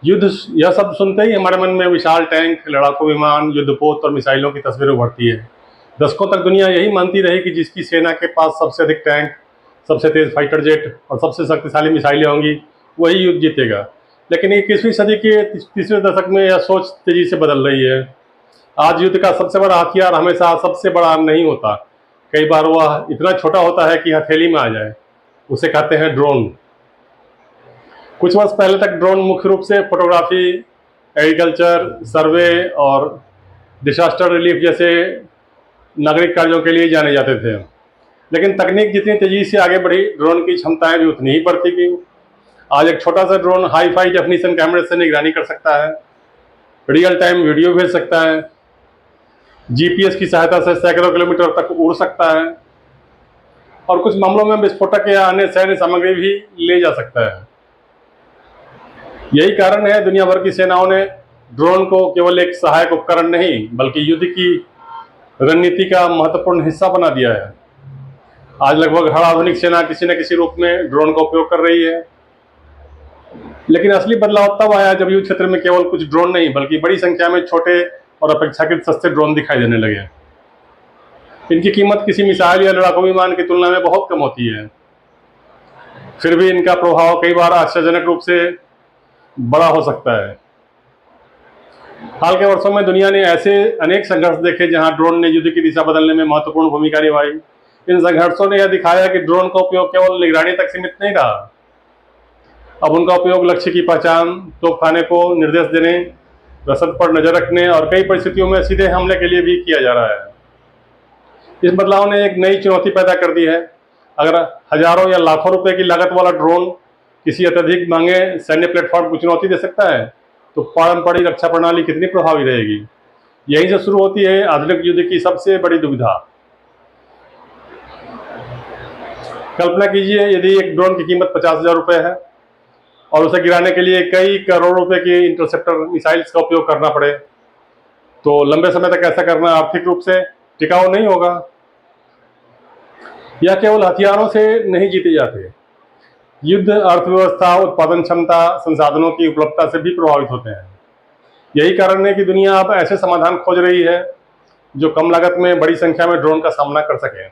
युद्ध, यह सब सुनते ही हमारे मन में विशाल टैंक, लड़ाकू विमान, युद्धपोत और मिसाइलों की तस्वीर उभरती है। दशकों तक दुनिया यही मानती रही कि जिसकी सेना के पास सबसे अधिक टैंक, सबसे तेज फाइटर जेट और सबसे शक्तिशाली मिसाइलें होंगी, वही युद्ध जीतेगा। लेकिन 21वीं सदी के तीसरे दशक में यह सोच तेजी से बदल रही है। आज युद्ध का सबसे बड़ा हथियार हमेशा सबसे बड़ा नहीं होता। कई बार वह इतना छोटा होता है कि हथेली में आ जाए। उसे कहते हैं ड्रोन। कुछ वर्ष पहले तक ड्रोन मुख्य रूप से फोटोग्राफी, एग्रीकल्चर, सर्वे और डिजास्टर रिलीफ जैसे नागरिक कार्यों के लिए जाने जाते थे। लेकिन तकनीक जितनी तेजी से आगे बढ़ी, ड्रोन की क्षमताएं भी उतनी ही बढ़ती गई। आज एक छोटा सा ड्रोन हाई फाई डेफिनेशन कैमरे से निगरानी कर सकता है, रियल टाइम वीडियो भेज सकता है, जीपीएस की सहायता से सैकड़ों किलोमीटर तक उड़ सकता है और कुछ मामलों में विस्फोटक या अन्य सैन्य सामग्री भी ले जा सकता है। यही कारण है दुनिया भर की सेनाओं ने ड्रोन को केवल एक सहायक उपकरण नहीं, बल्कि युद्ध की रणनीति का महत्वपूर्ण हिस्सा बना दिया है। आज लगभग हर आधुनिक सेना किसी न किसी रूप में ड्रोन का उपयोग कर रही है। लेकिन असली बदलाव तब आया जब युद्ध क्षेत्र में केवल कुछ ड्रोन नहीं, बल्कि बड़ी संख्या में छोटे और अपेक्षाकृत सस्ते ड्रोन दिखाई देने लगे। इनकी कीमत किसी मिसाइल या लड़ाकू विमान की तुलना में बहुत कम होती है। फिर भी इनका प्रभाव कई बार आश्चर्यजनक रूप से बड़ा हो सकता है। हाल के वर्षों में दुनिया ने ऐसे अनेक संघर्ष देखे जहां ड्रोन ने युद्ध की दिशा बदलने में महत्वपूर्ण भूमिका निभाई। इन संघर्षों ने यह दिखाया कि ड्रोन का उपयोग केवल निगरानी तक सीमित नहीं रहा। अब उनका उपयोग लक्ष्य की पहचान, तोपखाने को निर्देश देने, रसद पर नजर रखने और कई परिस्थितियों में सीधे हमले के लिए भी किया जा रहा है। इस बदलाव ने एक नई चुनौती पैदा कर दी है। अगर हजारों या लाखों रुपए की लागत वाला ड्रोन किसी अत्यधिक महंगे सैन्य प्लेटफॉर्म को चुनौती दे सकता है, तो पारंपरिक रक्षा प्रणाली कितनी प्रभावी रहेगी। यहीं से शुरू होती है आधुनिक युद्ध की सबसे बड़ी दुविधा। कल्पना कीजिए, यदि एक ड्रोन की कीमत 50,000 रुपए है और उसे गिराने के लिए कई करोड़ रुपए की इंटरसेप्टर मिसाइल्स का उपयोग करना पड़े, तो लंबे समय तक ऐसा करना आर्थिक रूप से टिकाऊ नहीं होगा। यह केवल हथियारों से नहीं जीते जाते। युद्ध अर्थव्यवस्था, उत्पादन क्षमता, संसाधनों की उपलब्धता से भी प्रभावित होते हैं। यही कारण है कि दुनिया अब ऐसे समाधान खोज रही है जो कम लागत में बड़ी संख्या में ड्रोन का सामना कर सके।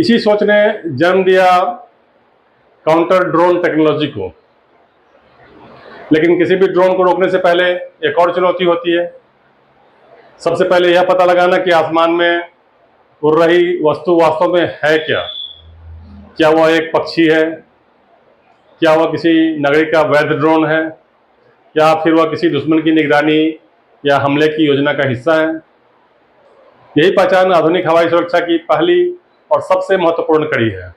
इसी सोच ने जन्म दिया काउंटर ड्रोन टेक्नोलॉजी को। लेकिन किसी भी ड्रोन को रोकने से पहले एक और चुनौती होती है। सबसे पहले यह पता लगाना कि आसमान में उड़ रही वस्तु वास्तव में है क्या। क्या वह एक पक्षी है? क्या वह किसी नागरिक का वैध ड्रोन है? या फिर वह किसी दुश्मन की निगरानी या हमले की योजना का हिस्सा है? यही पहचान आधुनिक हवाई सुरक्षा की पहली और सबसे महत्वपूर्ण कड़ी है।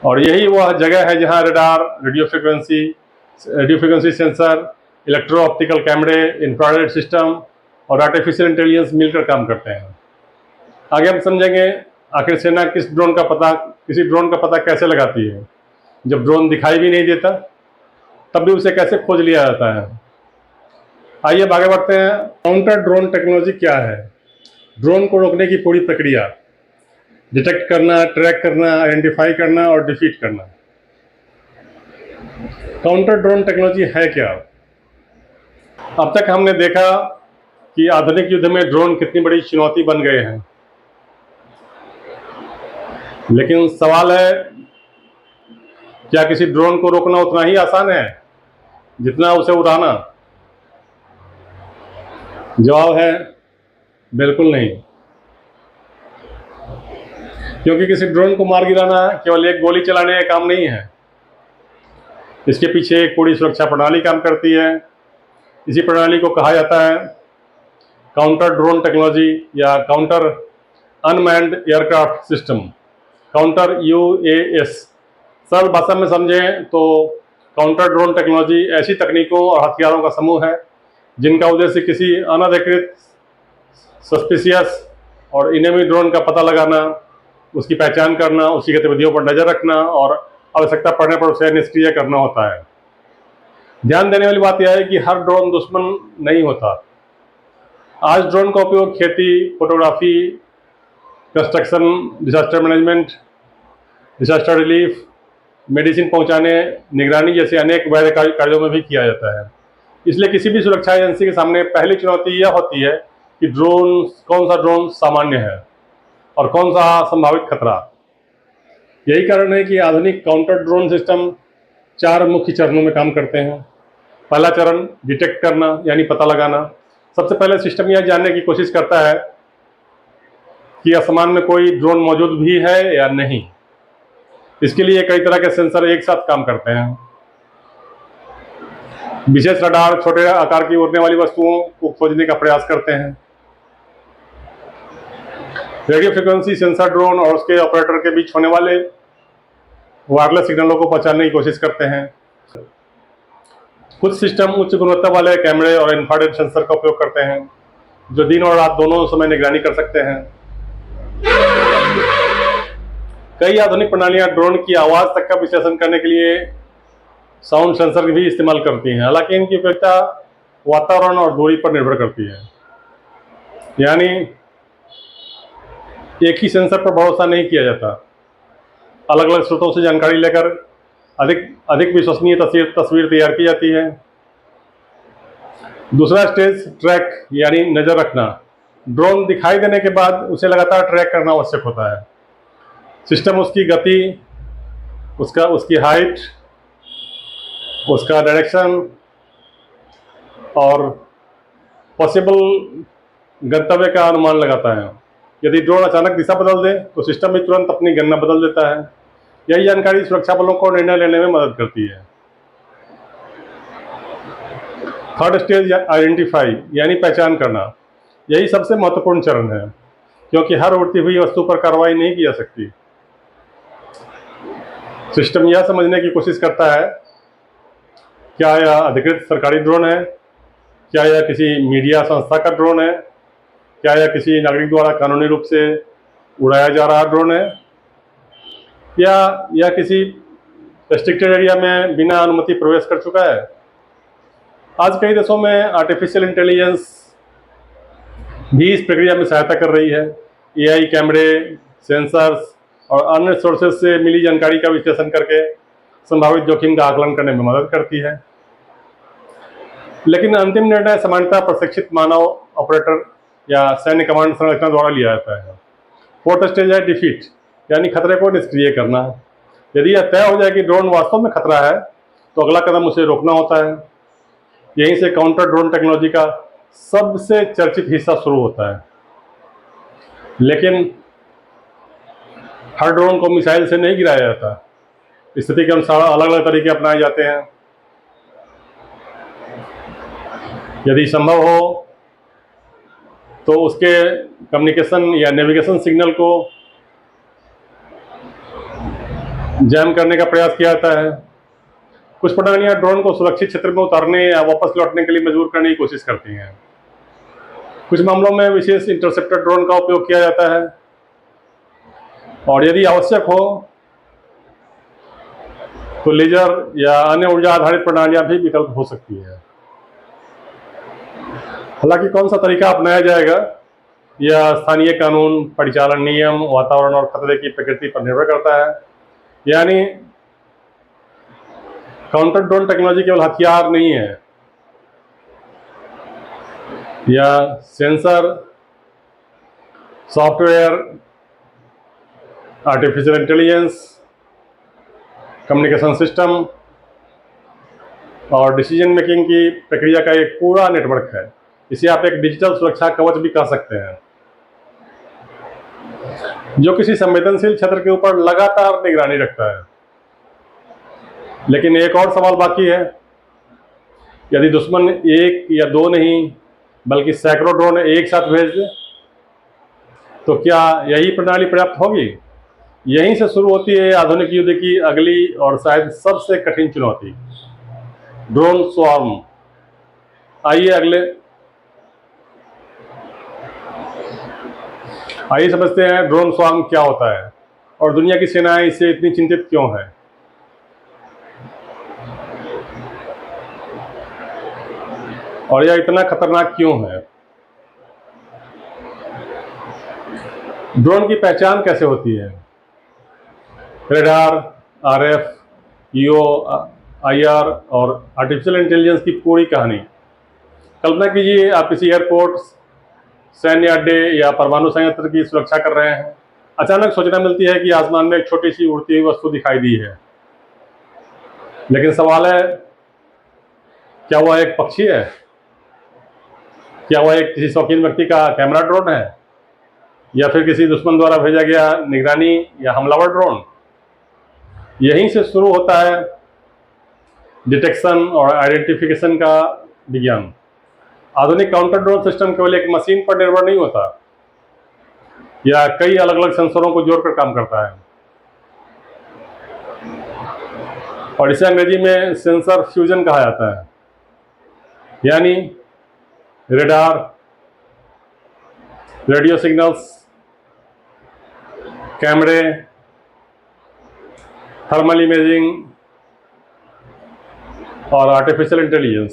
और यही वह जगह है जहां radar, radio frequency sensor, electro optical कैमरे, इंफ्रारेड सिस्टम और आर्टिफिशियल इंटेलिजेंस मिलकर काम करते हैं। आगे हम समझेंगे आखिर सेना किसी ड्रोन का पता कैसे लगाती है। जब ड्रोन दिखाई भी नहीं देता, तब भी उसे कैसे खोज लिया जाता है। आइए अब आगे बढ़ते हैं। काउंटर ड्रोन टेक्नोलॉजी क्या है? ड्रोन को रोकने की पूरी प्रक्रिया, डिटेक्ट करना, ट्रैक करना, आइडेंटिफाई करना और डिफीट करना। काउंटर ड्रोन टेक्नोलॉजी है क्या? अब तक हमने देखा कि आधुनिक युद्ध में ड्रोन कितनी बड़ी चुनौती बन गए हैं। लेकिन सवाल है, क्या किसी ड्रोन को रोकना उतना ही आसान है जितना उसे उड़ाना? जवाब है बिल्कुल नहीं। क्योंकि किसी ड्रोन को मार गिराना केवल एक गोली चलाने का काम नहीं है। इसके पीछे एक पूरी सुरक्षा प्रणाली काम करती है। इसी प्रणाली को कहा जाता है काउंटर ड्रोन टेक्नोलॉजी या counter unmanned aircraft system, counter UAS. सरल भाषा में समझें तो काउंटर ड्रोन टेक्नोलॉजी ऐसी तकनीकों और हथियारों का समूह है जिनका उद्देश्य किसी अनधिकृत, सस्पिशियस और इनेमी ड्रोन का पता लगाना, उसकी पहचान करना, उसकी गतिविधियों पर नजर रखना और आवश्यकता पड़ने पर उसे निष्क्रिय करना होता है। ध्यान देने वाली बात यह है कि हर ड्रोन दुश्मन नहीं होता। आज ड्रोन का उपयोग खेती, photography, construction, disaster management, disaster relief medicine पहुंचाने, निगरानी जैसे अनेक वैध कार्यों में भी किया जाता है। इसलिए किसी भी सुरक्षा एजेंसी के सामने पहली चुनौती यह होती है कि कौन सा ड्रोन सामान्य है और कौन सा संभावित खतरा। यही कारण है कि आधुनिक काउंटर ड्रोन सिस्टम 4 मुख्य चरणों में काम करते हैं। पहला चरण डिटेक्ट करना यानी पता लगाना। सबसे पहले सिस्टम यह जानने की कोशिश करता है कि आसमान में कोई ड्रोन मौजूद भी है या नहीं। इसके लिए कई तरह के सेंसर एक साथ काम करते हैं। विशेष रडार छोटे आकार की उड़ने वाली वस्तुओं को खोजने का प्रयास करते हैं। रेडियो फ्रिक्वेंसी सेंसर ड्रोन और उसके ऑपरेटर के बीच होने वाले वायरलेस सिग्नलों को पहचानने की कोशिश करते हैं। कुछ सिस्टम उच्च गुणवत्ता वाले कैमरे और इंफ्रारेड सेंसर का उपयोग करते हैं जो दिन और रात दोनों समय निगरानी कर सकते हैं। कई आधुनिक प्रणालियां ड्रोन की आवाज तक का विश्लेषण करने के लिए साउंड सेंसर भी इस्तेमाल करती हैं। हालांकि इनकी उपयोगिता वातावरण और दूरी पर निर्भर करती है, यानी एक ही सेंसर पर भरोसा नहीं किया जाता। अलग अलग स्रोतों से जानकारी लेकर अधिक विश्वसनीय तस्वीर तैयार की जाती है। दूसरा स्टेज ट्रैक यानी नजर रखना। ड्रोन दिखाई देने के बाद उसे लगातार ट्रैक करना आवश्यक होता है। सिस्टम उसकी गति, उसकी हाइट, उसका डायरेक्शन और पॉसिबल गंतव्य का अनुमान लगाता है। यदि ड्रोन अचानक दिशा बदल दे तो सिस्टम भी तुरंत अपनी गणना बदल देता है। यही जानकारी सुरक्षा बलों को निर्णय लेने में मदद करती है। थर्ड स्टेज आइडेंटिफाई यानी पहचान करना। यही सबसे महत्वपूर्ण चरण है, क्योंकि हर उड़ती हुई वस्तु पर कार्रवाई नहीं की जा सकती। सिस्टम यह समझने की कोशिश करता है क्या यह अधिकृत सरकारी ड्रोन है, क्या यह किसी मीडिया संस्था का ड्रोन है, क्या यह किसी नागरिक द्वारा कानूनी रूप से उड़ाया जा रहा ड्रोन है, या यह किसी रेस्ट्रिक्टेड एरिया में बिना अनुमति प्रवेश कर चुका है। आज कई देशों में आर्टिफिशियल इंटेलिजेंस भी इस प्रक्रिया में सहायता कर रही है। एआई कैमरे, सेंसर्स और अन्य सोर्सेज से मिली जानकारी का विश्लेषण करके संभावित जोखिम का आकलन करने में मदद करती है। लेकिन अंतिम निर्णय सामान्यतः प्रशिक्षित मानव ऑपरेटर या सैन्य कमांड संरचना द्वारा लिया जाता है। फोर्थ स्टेज है डिफीट यानी खतरे को निष्क्रिय करना। यदि यह तय हो जाए कि ड्रोन वास्तव में खतरा है तो अगला कदम उसे रोकना होता है। यहीं से काउंटर ड्रोन टेक्नोलॉजी का सबसे चर्चित हिस्सा शुरू होता है। लेकिन हर ड्रोन को मिसाइल से नहीं गिराया जाता। स्थिति के अनुसार अलग अलग तरीके अपनाए जाते हैं। यदि संभव हो तो उसके कम्युनिकेशन या नेविगेशन सिग्नल को जैम करने का प्रयास किया जाता है। कुछ प्रणालियां ड्रोन को सुरक्षित क्षेत्र में उतारने या वापस लौटने के लिए मजबूर करने की कोशिश करती हैं। कुछ मामलों में विशेष इंटरसेप्टर ड्रोन का उपयोग किया जाता है, और यदि आवश्यक हो तो लेजर या अन्य ऊर्जा आधारित प्रणालियां भी विकल्प हो सकती है। हालांकि कौन सा तरीका अपनाया जाएगा यह स्थानीय कानून, परिचालन नियम, वातावरण और खतरे की प्रकृति पर निर्भर करता है। यानी काउंटर ड्रोन टेक्नोलॉजी केवल हथियार नहीं है, यह sensor, software, artificial intelligence, communication system और डिसीजन मेकिंग की प्रक्रिया का एक पूरा नेटवर्क है। इसे आप एक डिजिटल सुरक्षा कवच भी कह सकते हैं, जो किसी संवेदनशील क्षेत्र के ऊपर लगातार निगरानी रखता है। लेकिन एक और सवाल बाकी है। यदि दुश्मन एक या दो नहीं बल्कि सैकड़ों ड्रोन एक साथ भेज दे तो क्या यही प्रणाली पर्याप्त होगी? यहीं से शुरू होती है आधुनिक युद्ध की अगली और शायद सबसे कठिन चुनौती, ड्रोन स्वार्म। आइए समझते हैं ड्रोन स्वार्म क्या होता है और दुनिया की सेनाएं इससे इतनी चिंतित क्यों है। और यह इतना खतरनाक क्यों है? ड्रोन की पहचान कैसे होती है? रडार, आरएफ, ईओ, आईआर और आर्टिफिशियल इंटेलिजेंस की पूरी कहानी। कल्पना कीजिए आप किसी एयरपोर्ट, सैन्य अड्डे या परमाणु संयंत्र की सुरक्षा कर रहे हैं। अचानक सूचना मिलती है कि आसमान में एक छोटी सी उड़ती हुई वस्तु दिखाई दी है। लेकिन सवाल है, क्या वह एक पक्षी है? क्या वह एक किसी शौकीन व्यक्ति का कैमरा ड्रोन है, या फिर किसी दुश्मन द्वारा भेजा गया निगरानी या हमलावर ड्रोन? यहीं से शुरू होता है डिटेक्शन और आइडेंटिफिकेशन का विज्ञान। आधुनिक काउंटर ड्रोन सिस्टम केवल एक मशीन पर निर्भर नहीं होता या कई अलग अलग सेंसरों को जोड़कर काम करता है, और इसे अंग्रेजी में सेंसर फ्यूजन कहा जाता है। यानी रेडार, रेडियो सिग्नल्स, कैमरे, थर्मल इमेजिंग और आर्टिफिशियल इंटेलिजेंस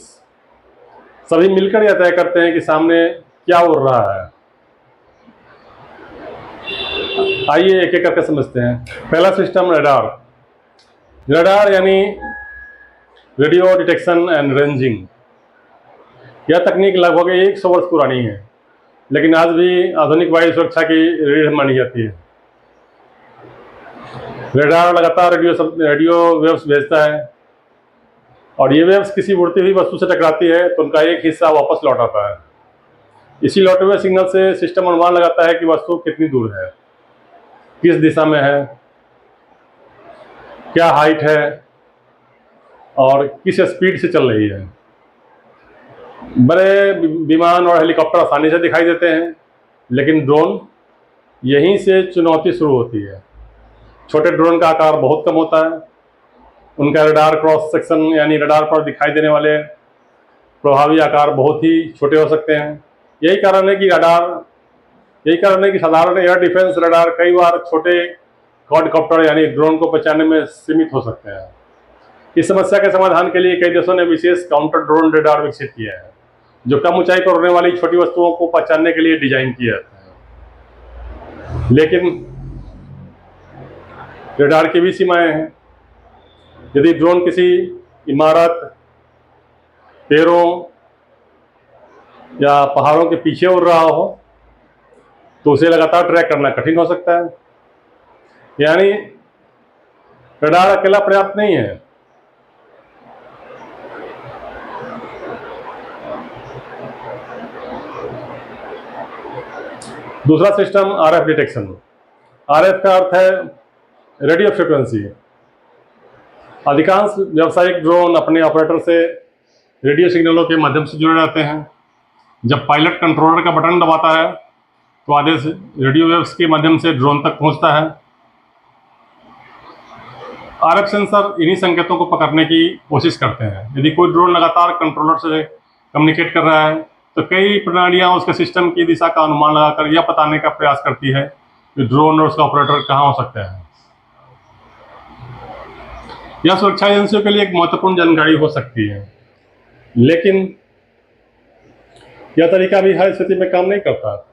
सभी मिलकर यह तय करते हैं कि सामने क्या उड़ रहा है। आइए एक एक करके समझते हैं। पहला सिस्टम रेडार। रेडार यानी रेडियो डिटेक्शन एंड रेंजिंग। यह तकनीक लगभग 100 वर्ष पुरानी है, लेकिन आज भी आधुनिक वायु सुरक्षा की रीढ़ मानी जाती है। रेडार लगातार रेडियो वेव्स भेजता है, और ये वेव्स किसी उड़ती हुई वस्तु से टकराती है तो उनका एक हिस्सा वापस लौट आता है। इसी लौटे हुए सिग्नल से सिस्टम अनुमान लगाता है कि वस्तु कितनी दूर है, किस दिशा में है, क्या हाइट है और किस स्पीड से चल रही है। बड़े विमान और हेलीकॉप्टर आसानी से दिखाई देते हैं, लेकिन ड्रोन, यहीं से चुनौती शुरू होती है। छोटे ड्रोन का आकार बहुत कम होता है, उनका रडार क्रॉस सेक्शन यानी रडार पर दिखाई देने वाले प्रभावी आकार बहुत ही छोटे हो सकते हैं। यही कारण है कि साधारण एयर डिफेंस रडार कई बार छोटे क्वाडकॉप्टर यानी ड्रोन को पहचानने में सीमित हो सकते हैं। इस समस्या के समाधान के लिए कई देशों ने विशेष काउंटर ड्रोन रडार विकसित किया है, जो कम ऊंचाई पर उड़ने वाली छोटी वस्तुओं को पहचानने के लिए डिजाइन किया जाता है। लेकिन रडार की भी सीमाएं हैं। यदि ड्रोन किसी इमारत, पेड़ों या पहाड़ों के पीछे उड़ रहा हो तो उसे लगातार ट्रैक करना कठिन हो सकता है। यानी रडार अकेला पर्याप्त नहीं है। दूसरा सिस्टम आरएफ डिटेक्शन। आरएफ का अर्थ है रेडियो फ्रिक्वेंसी। अधिकांश व्यावसायिक ड्रोन अपने ऑपरेटर से रेडियो सिग्नलों के माध्यम से जुड़े रहते हैं। जब पायलट कंट्रोलर का बटन दबाता है तो आदेश रेडियो वेव्स के माध्यम से ड्रोन तक पहुंचता है। आरएफ सेंसर इन्हीं संकेतों को पकड़ने की कोशिश करते हैं। यदि कोई ड्रोन लगातार कंट्रोलर से कम्युनिकेट कर रहा है तो कई प्रणालियां उसके सिस्टम की दिशा का अनुमान लगाकर यह बताने का प्रयास करती है कि ड्रोन और उसका ऑपरेटर कहाँ हो सकते हैं। यह सुरक्षा एजेंसियों के लिए एक महत्वपूर्ण जानकारी हो सकती है, लेकिन यह तरीका भी हर स्थिति में काम नहीं करता।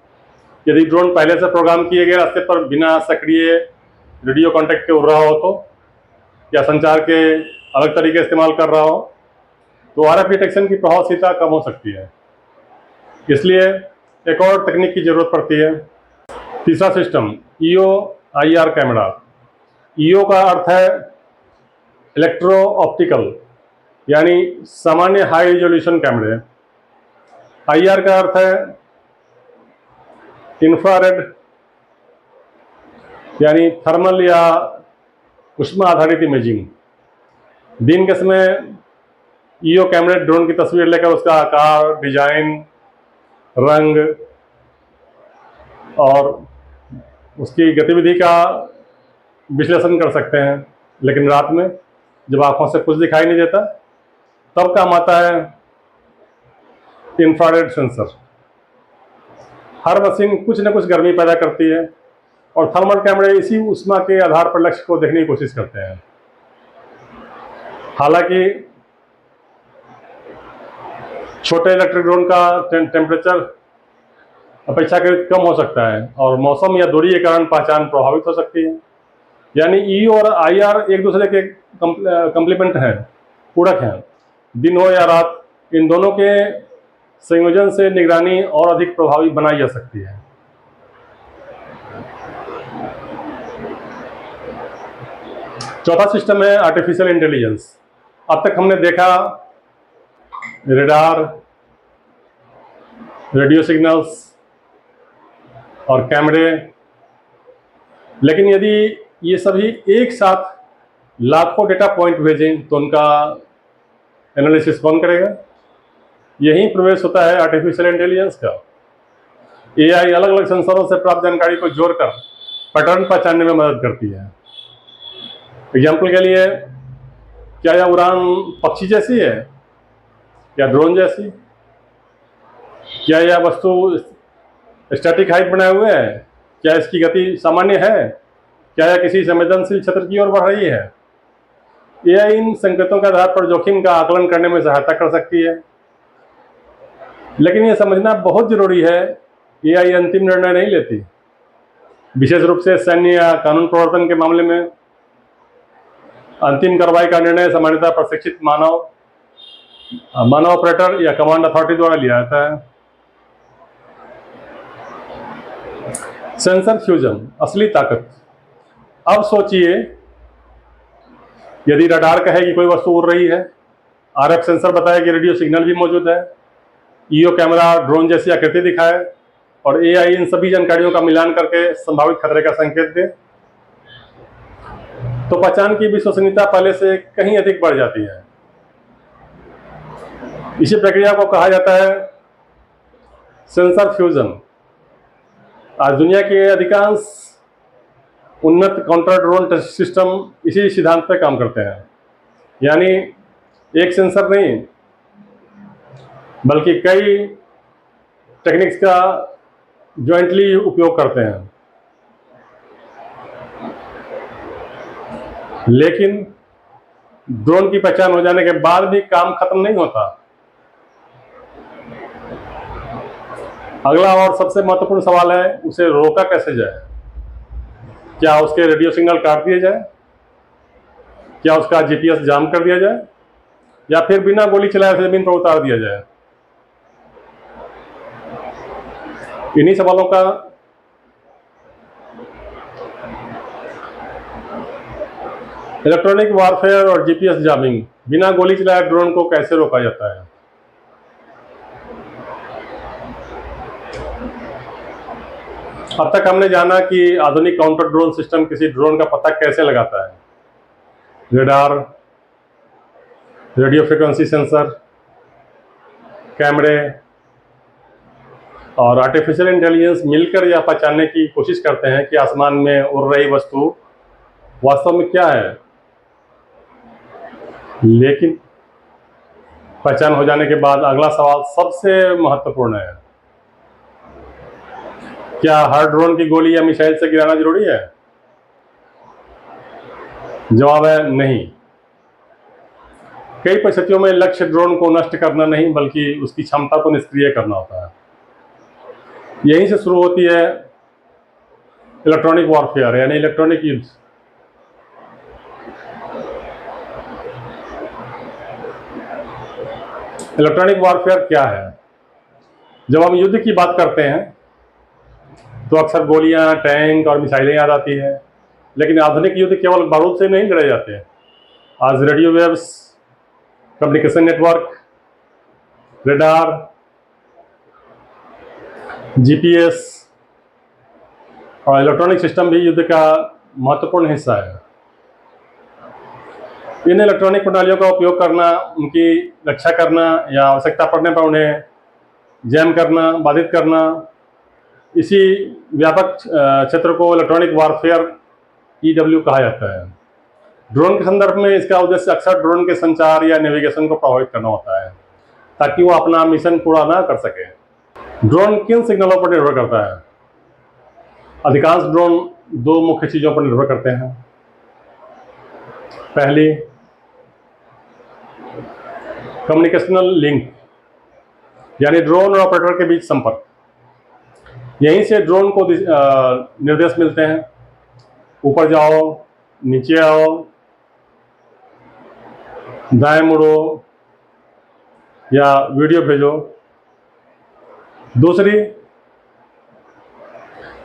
यदि ड्रोन पहले से प्रोग्राम किए गए रास्ते पर बिना सक्रिय रेडियो कांटेक्ट के उड़ रहा हो तो, या संचार के अलग तरीके इस्तेमाल कर रहा हो, तो आरएफ डिटेक्शन की प्रभावशीलता कम हो सकती है। इसलिए एक और तकनीक की जरूरत पड़ती है। तीसरा system EO IR camera. EO का अर्थ है इलेक्ट्रो ऑप्टिकल यानी सामान्य हाई रिजोल्यूशन कैमरे। आईआर का अर्थ है इंफ्रारेड यानी थर्मल या उष्मा आधारित इमेजिंग। दिन के समय ईओ कैमरे ड्रोन की तस्वीर लेकर उसका आकार, डिजाइन, रंग और उसकी गतिविधि का विश्लेषण कर सकते हैं। लेकिन रात में जब आंखों से कुछ दिखाई नहीं देता तब काम आता है इंफ्रारेड सेंसर। हर मशीन कुछ न कुछ गर्मी पैदा करती है और थर्मल कैमरे इसी उष्मा के आधार पर लक्ष्य को देखने की कोशिश करते हैं। हालांकि छोटे इलेक्ट्रिक ड्रोन का टेम्परेचर अपेक्षाकृत कम हो सकता है और मौसम या दूरी के कारण पहचान प्रभावित हो सकती है। यानी ई और आईआर एक दूसरे के कंप्लीमेंट हैं, पूरक हैं। दिन हो या रात, इन दोनों के संयोजन से निगरानी और अधिक प्रभावी बनाई जा सकती है। चौथा सिस्टम है आर्टिफिशियल इंटेलिजेंस। अब तक हमने देखा रेडार, रेडियो सिग्नल्स और कैमरे, लेकिन यदि ये सभी एक साथ लाखों डेटा पॉइंट भेजें तो उनका एनालिसिस कौन करेगा? यही प्रवेश होता है आर्टिफिशियल इंटेलिजेंस का। एआई अलग अलग सेंसरों से प्राप्त जानकारी को जोड़कर पैटर्न पहचानने में मदद करती है। एग्जाम्पल के लिए, क्या यह उड़ान पक्षी जैसी है या ड्रोन जैसी? क्या यह वस्तु स्टैटिक हाइट बनाए हुए है? क्या इसकी गति सामान्य है? क्या यह किसी संवेदनशील क्षेत्र की ओर बढ़ रही है? एआई इन संकेतों के आधार पर जोखिम का आकलन करने में सहायता कर सकती है। लेकिन यह समझना बहुत जरूरी है, एआई अंतिम निर्णय नहीं लेती। विशेष रूप से सैन्य या कानून प्रवर्तन के मामले में अंतिम कार्रवाई का निर्णय सामान्यतः प्रशिक्षित मानव ऑपरेटर या कमांड अथॉरिटी द्वारा लिया जाता है। सेंसर फ्यूजन, असली ताकत। अब सोचिए, यदि रडार कहे कि कोई वस्तु उड़ रही है, आरएफ सेंसर बताए कि रेडियो सिग्नल भी मौजूद है, ईओ कैमरा ड्रोन जैसी आकृति दिखाए और एआई इन सभी जानकारियों का मिलान करके संभावित खतरे का संकेत दे, तो पहचान की विश्वसनीयता पहले से कहीं अधिक बढ़ जाती है। इसी प्रक्रिया को कहा जाता है सेंसर फ्यूजन। आज दुनिया के अधिकांश उन्नत काउंटर ड्रोन सिस्टम इसी सिद्धांत पर काम करते हैं, यानी एक सेंसर नहीं बल्कि कई टेक्निक्स का जॉइंटली उपयोग करते हैं। लेकिन ड्रोन की पहचान हो जाने के बाद भी काम खत्म नहीं होता। अगला और सबसे महत्वपूर्ण सवाल है, उसे रोका कैसे जाए? क्या उसके रेडियो सिग्नल काट दिए जाए? क्या उसका जीपीएस जाम कर दिया जाए? या फिर बिना गोली चलाए जमीन पर उतार दिया जाए? इन्हीं सवालों का इलेक्ट्रॉनिक वारफेयर और जीपीएस जामिंग, बिना गोली चलाए ड्रोन को कैसे रोका जाता है? अब तक हमने जाना कि आधुनिक काउंटर ड्रोन सिस्टम किसी ड्रोन का पता कैसे लगाता है। रेडार, रेडियो फ्रिक्वेंसी सेंसर, कैमरे और आर्टिफिशियल इंटेलिजेंस मिलकर यह पहचानने की कोशिश करते हैं कि आसमान में उड़ रही वस्तु वास्तव में क्या है। लेकिन पहचान हो जाने के बाद अगला सवाल सबसे महत्वपूर्ण है, क्या हर ड्रोन की गोली या मिसाइल से गिराना जरूरी है? जवाब है नहीं। कई परिस्थितियों में लक्ष्य ड्रोन को नष्ट करना नहीं बल्कि उसकी क्षमता को निष्क्रिय करना होता है। यहीं से शुरू होती है इलेक्ट्रॉनिक वॉरफेयर, यानी इलेक्ट्रॉनिक युद्ध। इलेक्ट्रॉनिक वॉरफेयर क्या है? जब हम युद्ध की बात करते हैं तो अक्सर गोलियां, टैंक और मिसाइलें याद आती है, लेकिन आधुनिक युद्ध केवल बारूद से नहीं लड़े जाते हैं। आज radio waves, communication network, radar, GPS और इलेक्ट्रॉनिक सिस्टम भी युद्ध का महत्वपूर्ण हिस्सा है। इन इलेक्ट्रॉनिक प्रणालियों का उपयोग करना, उनकी रक्षा करना या आवश्यकता पड़ने पर उन्हें जैम करना, बाधित करना, इसी व्यापक क्षेत्र को इलेक्ट्रॉनिक वारफेयर EW कहा जाता है। ड्रोन के संदर्भ में इसका उद्देश्य अक्सर ड्रोन के संचार या नेविगेशन को प्रभावित करना होता है ताकि वो अपना मिशन पूरा ना कर सके। ड्रोन किन सिग्नलों पर निर्भर करता है? अधिकांश ड्रोन दो मुख्य चीजों पर निर्भर करते हैं। पहली, कम्युनिकेशनल लिंक, यानी ड्रोन और ऑपरेटर के बीच संपर्क। यहीं से ड्रोन को निर्देश मिलते हैं, ऊपर जाओ, नीचे आओ, दाएं मुड़ो या वीडियो भेजो। दूसरी,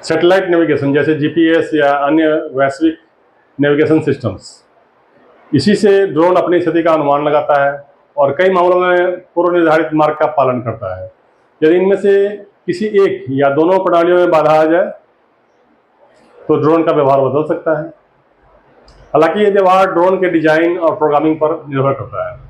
सैटेलाइट नेविगेशन जैसे जीपीएस या अन्य वैश्विक नेविगेशन सिस्टम्स। इसी से ड्रोन अपनी स्थिति का अनुमान लगाता है और कई मामलों में पूर्व निर्धारित मार्ग का पालन करता है। यदि इनमें से किसी एक या दोनों प्रणालियों में बाधा आ जाए तो ड्रोन का व्यवहार बदल सकता है। हालांकि ये व्यवहार ड्रोन के डिजाइन और प्रोग्रामिंग पर निर्भर करता है।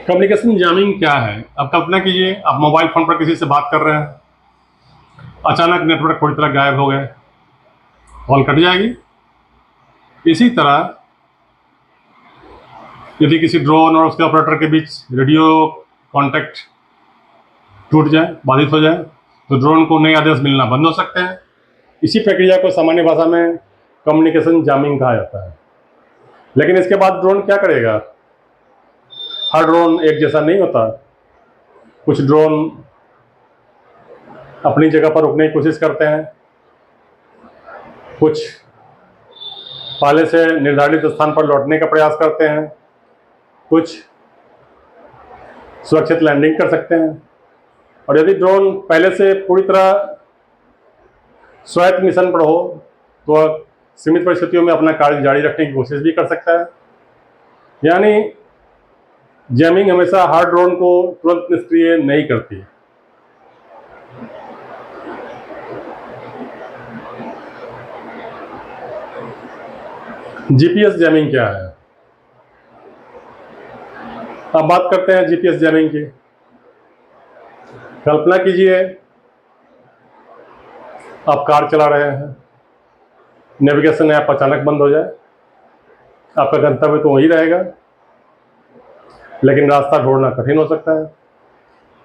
कम्युनिकेशन जैमिंग क्या है? अब कल्पना कीजिए आप मोबाइल फोन पर किसी से बात कर रहे हैं, अचानक नेटवर्क पूरी तरह गायब हो गए, कॉल कट जाएगी। इसी तरह यदि किसी ड्रोन और उसके ऑपरेटर के बीच रेडियो कांटेक्ट टूट जाए, बाधित हो जाए, तो ड्रोन को नए आदेश मिलना बंद हो सकते हैं। इसी प्रक्रिया को सामान्य भाषा में कम्युनिकेशन जैमिंग कहा जाता है। लेकिन इसके बाद ड्रोन क्या करेगा? हर ड्रोन एक जैसा नहीं होता। कुछ ड्रोन अपनी जगह पर रुकने की कोशिश करते हैं, कुछ पहले से निर्धारित स्थान पर लौटने का प्रयास करते हैं, कुछ सुरक्षित लैंडिंग कर सकते हैं। और यदि ड्रोन पहले से पूरी तरह स्वायत्त मिशन पर हो तो वह सीमित परिस्थितियों में अपना कार्य जारी रखने की कोशिश भी कर सकता है। यानी जैमिंग हमेशा हर ड्रोन को तुरंत निष्क्रिय नहीं करती। जीपीएस जैमिंग क्या है? अब बात करते हैं जीपीएस जैमिंग की। कल्पना कीजिए आप कार चला रहे हैं, नेविगेशन ऐप अचानक बंद हो जाए। आपका गंतव्य तो वही रहेगा, लेकिन रास्ता ढूंढना कठिन हो सकता है।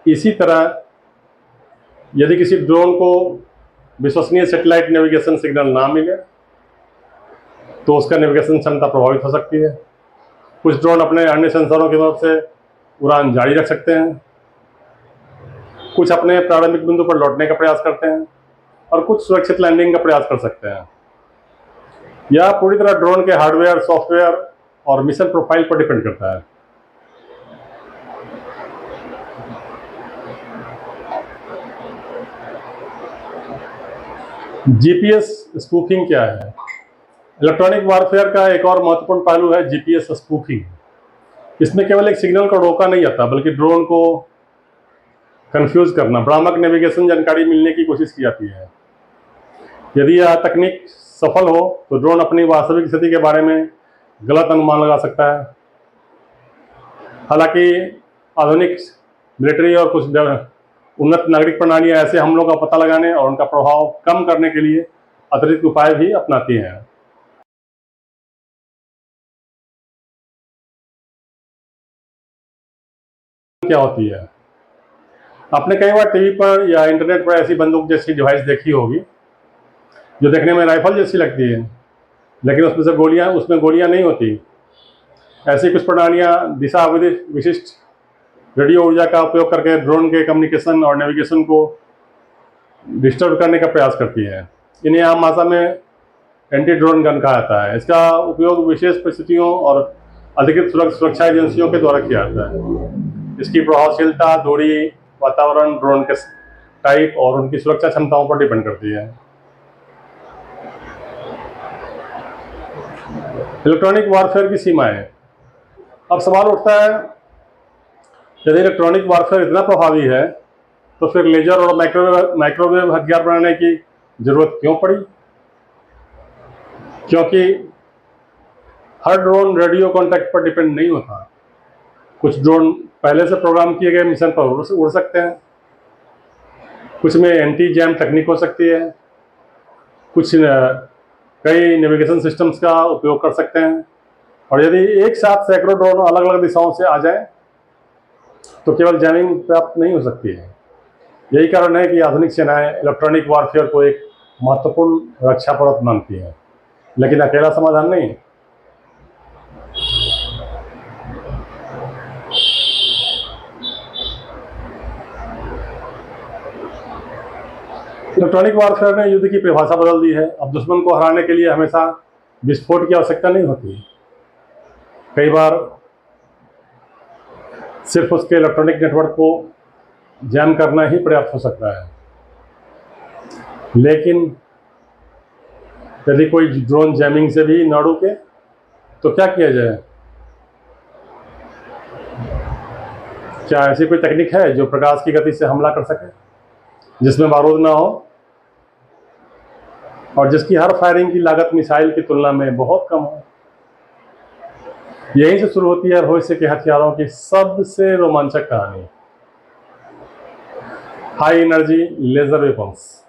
इसी तरह यदि किसी ड्रोन को विश्वसनीय सैटेलाइट नेविगेशन सिग्नल ना मिले तो उसका नेविगेशन क्षमता प्रभावित हो सकती है। कुछ ड्रोन अपने अन्य सेंसरों की मदद से उड़ान जारी रख सकते हैं, कुछ अपने प्रारंभिक बिंदु पर लौटने का प्रयास करते हैं और कुछ सुरक्षित लैंडिंग का प्रयास कर सकते हैं। यह पूरी तरह ड्रोन के हार्डवेयर, सॉफ्टवेयर और मिशन प्रोफाइल पर डिपेंड करता है। जीपीएस स्पूफिंग क्या है? इलेक्ट्रॉनिक वारफेयर का एक और महत्वपूर्ण पहलू है जीपीएस स्पूफिंग। इसमें केवल एक सिग्नल को रोका नहीं जाता, बल्कि ड्रोन को कंफ्यूज करना, भ्रामक नेविगेशन जानकारी मिलने की कोशिश की जाती है। यदि यह तकनीक सफल हो तो ड्रोन अपनी वास्तविक स्थिति के बारे में गलत अनुमान लगा सकता है। हालांकि आधुनिक मिलिट्री और कुछ उन्नत नागरिक प्रणालियां ऐसे हमलों का पता लगाने और उनका प्रभाव कम करने के लिए अतिरिक्त उपाय भी अपनाती हैं। क्या होती है? आपने कई बार टीवी पर या इंटरनेट पर ऐसी बंदूक जैसी डिवाइस देखी होगी जो देखने में राइफल जैसी लगती है, लेकिन उसमें गोलियां नहीं होती। ऐसी कुछ प्रणालियां दिशा विशिष्ट रेडियो ऊर्जा का उपयोग करके ड्रोन के कम्युनिकेशन और नेविगेशन को डिस्टर्ब करने का प्रयास करती है। इन्हें आम भाषा में एंटी ड्रोन गन कहा जाता है। इसका उपयोग विशेष परिस्थितियों और अधिकृत सुरक्षा एजेंसियों के द्वारा किया जाता है। इसकी प्रभावशीलता दूरी, वातावरण, ड्रोन के टाइप और उनकी सुरक्षा क्षमताओं पर डिपेंड करती है। इलेक्ट्रॉनिक वारफेयर की सीमाएं। अब सवाल उठता है, यदि इलेक्ट्रॉनिक वारफेयर इतना प्रभावी है तो फिर लेजर और माइक्रोवेव हथियार बनाने की जरूरत क्यों पड़ी? क्योंकि हर ड्रोन रेडियो कांटेक्ट पर डिपेंड नहीं होता। कुछ ड्रोन पहले से प्रोग्राम किए गए मिशन पर उड़ सकते हैं, कुछ में एंटी जैम तकनीक हो सकती है, कुछ कई नेविगेशन सिस्टम्स का उपयोग कर सकते हैं। और यदि एक साथ सैकड़ों ड्रोन अलग अलग दिशाओं से आ जाएं तो केवल जैमिंग प्राप्त नहीं हो सकती है। यही कारण है कि आधुनिक सेनाएं इलेक्ट्रॉनिक वारफेयर को एक महत्वपूर्ण रक्षा परत मानती हैं, लेकिन अकेला समाधान नहीं। इलेक्ट्रॉनिक वारफेयर ने युद्ध की परिभाषा बदल दी है। अब दुश्मन को हराने के लिए हमेशा विस्फोट की आवश्यकता नहीं होती। कई बार सिर्फ उसके इलेक्ट्रॉनिक नेटवर्क को जैम करना ही पर्याप्त हो सकता है। लेकिन यदि कोई ड्रोन जैमिंग से भी न रुके तो क्या किया जाए? क्या ऐसी कोई तकनीक है जो प्रकाश की गति से हमला कर सके, जिसमें बारूद ना हो और जिसकी हर फायरिंग की लागत मिसाइल की तुलना में बहुत कम हो? यहीं से शुरू होती है भविष्य के हथियारों की सबसे रोमांचक कहानी, हाई एनर्जी लेजर वेपन्स।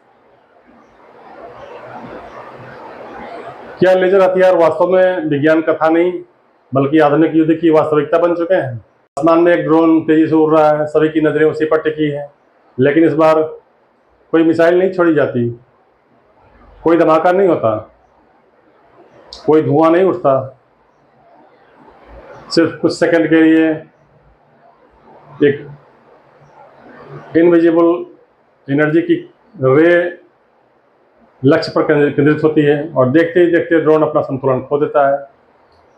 क्या लेजर हथियार वास्तव में विज्ञान कथा नहीं बल्कि आधुनिक युद्ध की वास्तविकता बन चुके हैं? आसमान में एक ड्रोन तेजी से उड़ रहा है, सभी की नजरें उसी पर टिकी है, लेकिन इस बार कोई मिसाइल नहीं छोड़ी जाती, कोई धमाका नहीं होता, कोई धुआं नहीं उठता। सिर्फ कुछ सेकंड के लिए एक इनविजिबल एनर्जी की रे लक्ष्य पर केंद्रित होती है और देखते ही देखते ड्रोन अपना संतुलन खो देता है,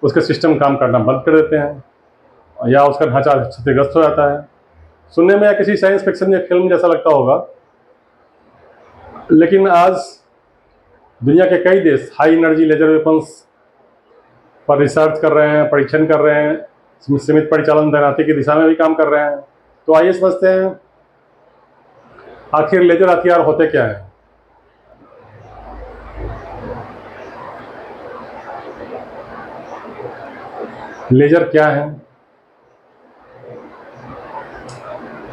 उसके सिस्टम काम करना बंद कर देते हैं या उसका ढांचा क्षतिग्रस्त हो जाता है। सुनने में या किसी साइंस फिक्शन या फिल्म जैसा लगता होगा, लेकिन आज दुनिया के कई देश हाई एनर्जी लेजर वेपन्स पर रिसर्च कर रहे हैं, परीक्षण कर रहे हैं, सीमित परिचालन तैनाती की दिशा में भी काम कर रहे हैं। तो आइए समझते हैं आखिर लेजर हथियार होते क्या हैं। लेजर क्या है?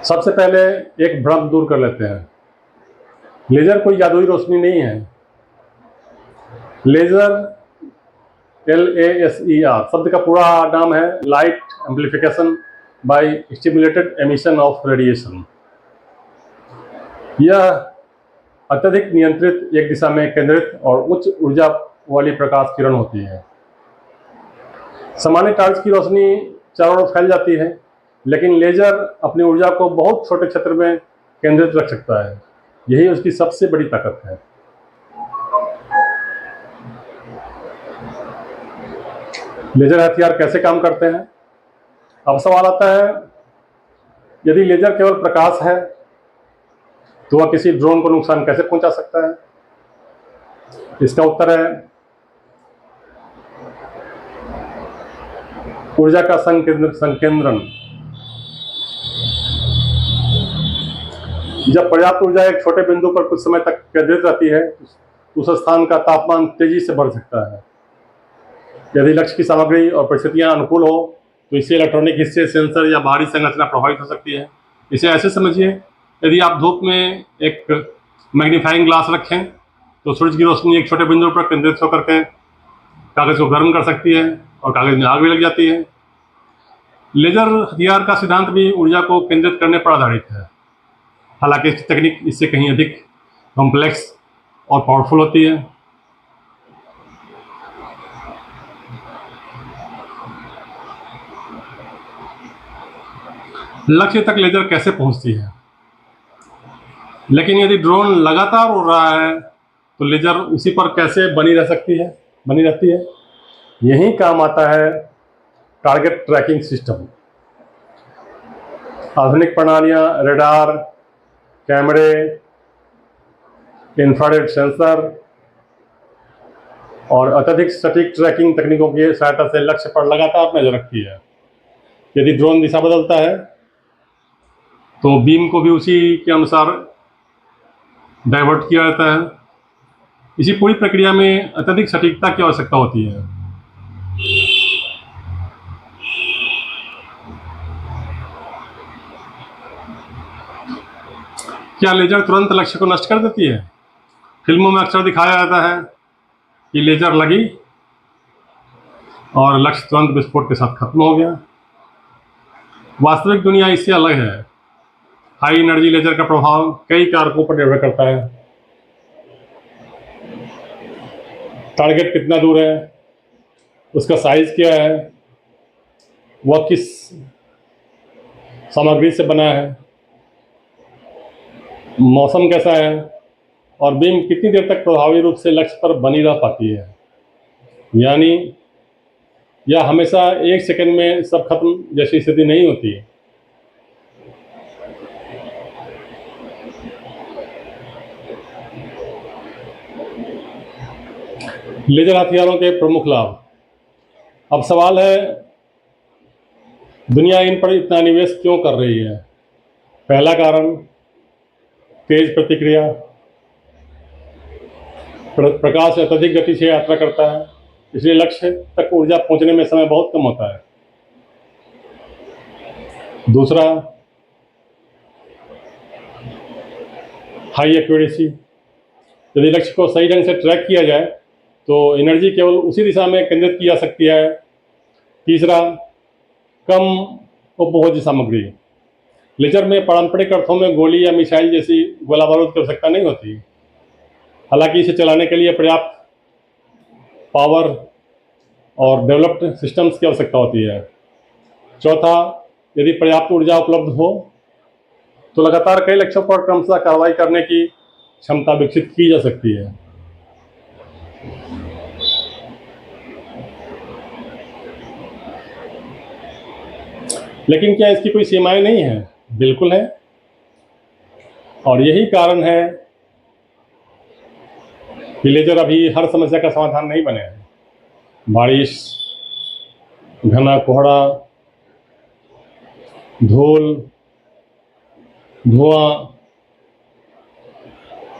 सबसे पहले एक भ्रम दूर कर लेते हैं। लेजर कोई जादुई रोशनी नहीं है। लेजर LASER शब्द का पूरा नाम है light amplification by stimulated emission of radiation. यह अत्यधिक नियंत्रित, एक दिशा में केंद्रित और उच्च ऊर्जा वाली प्रकाश किरण होती है। सामान्य टॉर्च की रोशनी चारों ओर फैल जाती है, लेकिन लेजर अपनी ऊर्जा को बहुत छोटे क्षेत्र में केंद्रित रख सकता है। यही उसकी सबसे बड़ी ताकत है। लेजर हथियार कैसे काम करते हैं? अब सवाल आता है, यदि लेजर केवल प्रकाश है तो वह किसी ड्रोन को नुकसान कैसे पहुंचा सकता है? इसका उत्तर है ऊर्जा का संकेंद्रण। जब पर्याप्त ऊर्जा एक छोटे बिंदु पर कुछ समय तक केंद्रित रहती है, उस स्थान का तापमान तेजी से बढ़ सकता है। यदि लक्ष्य की सामग्री और परिस्थितियां अनुकूल हो तो इससे इलेक्ट्रॉनिक हिस्से, सेंसर या बाहरी संरचना प्रभावित हो सकती है। इसे ऐसे समझिए, यदि आप धूप में एक मैग्नीफाइंग ग्लास रखें तो सूरज की रोशनी एक छोटे बिंदु पर केंद्रित होकर के कागज को गर्म कर सकती है और कागज में आग भी लग जाती है। लेजर हथियार का सिद्धांत भी ऊर्जा को केंद्रित करने पर आधारित है, हालांकि इसकी तकनीक इससे कहीं अधिक कॉम्प्लेक्स और पावरफुल होती है। लक्ष्य तक लेजर कैसे पहुंचती है? लेकिन यदि ड्रोन लगातार उड़ रहा है तो लेजर उसी पर कैसे बनी रहती है? यही काम आता है टारगेट ट्रैकिंग सिस्टम। आधुनिक प्रणालियां रडार, कैमरे, इंफ्रारेड सेंसर और अत्यधिक सटीक ट्रैकिंग तकनीकों की सहायता से लक्ष्य पर लगातार नजर रखती है। यदि ड्रोन दिशा बदलता है तो बीम को भी उसी के अनुसार डाइवर्ट किया जाता है। इसी पूरी प्रक्रिया में अत्यधिक सटीकता की आवश्यकता होती है। क्या लेजर तुरंत लक्ष्य को नष्ट कर देती है? फिल्मों में अक्सर दिखाया जाता है कि लेजर लगी और लक्ष्य तुरंत विस्फोट के साथ खत्म हो गया। वास्तविक दुनिया इससे अलग है। हाई एनर्जी लेजर का प्रभाव कई कारकों पर निर्भर करता है। टारगेट कितना दूर है, उसका साइज क्या है, वह किस सामग्री से बना है, मौसम कैसा है, और बीम कितनी देर तक प्रभावी रूप से लक्ष्य पर बनी रह पाती है, यानी यह हमेशा 1 सेकंड में सब खत्म जैसी स्थिति नहीं होती। लेजर हथियारों के प्रमुख लाभ। अब सवाल है, दुनिया इन पर इतना निवेश क्यों कर रही है? पहला कारण, तेज प्रतिक्रिया। प्रकाश अत्यधिक गति से यात्रा करता है, इसलिए लक्ष्य तक ऊर्जा पहुंचने में समय बहुत कम होता है। दूसरा, हाई एक्यूरेसी। यदि लक्ष्य को सही ढंग से ट्रैक किया जाए तो एनर्जी केवल उसी दिशा में केंद्रित की जा सकती है। तीसरा, कम उपभोज्य सामग्री। लेजर में पारंपरिक अर्थों में गोली या मिसाइल जैसी गोला बारूद की आवश्यकता नहीं होती, हालांकि इसे चलाने के लिए पर्याप्त पावर और डेवलप्ड सिस्टम्स की आवश्यकता होती है। चौथा, यदि पर्याप्त ऊर्जा उपलब्ध हो तो लगातार कई लक्ष्यों पर क्रमशः कार्रवाई करने की क्षमता विकसित की जा सकती है। लेकिन क्या इसकी कोई सीमाएं नहीं है? बिल्कुल है, और यही कारण है कि लेजर अभी हर समस्या का समाधान नहीं बने हैं। बारिश, घना कोहरा, धूल, धुआं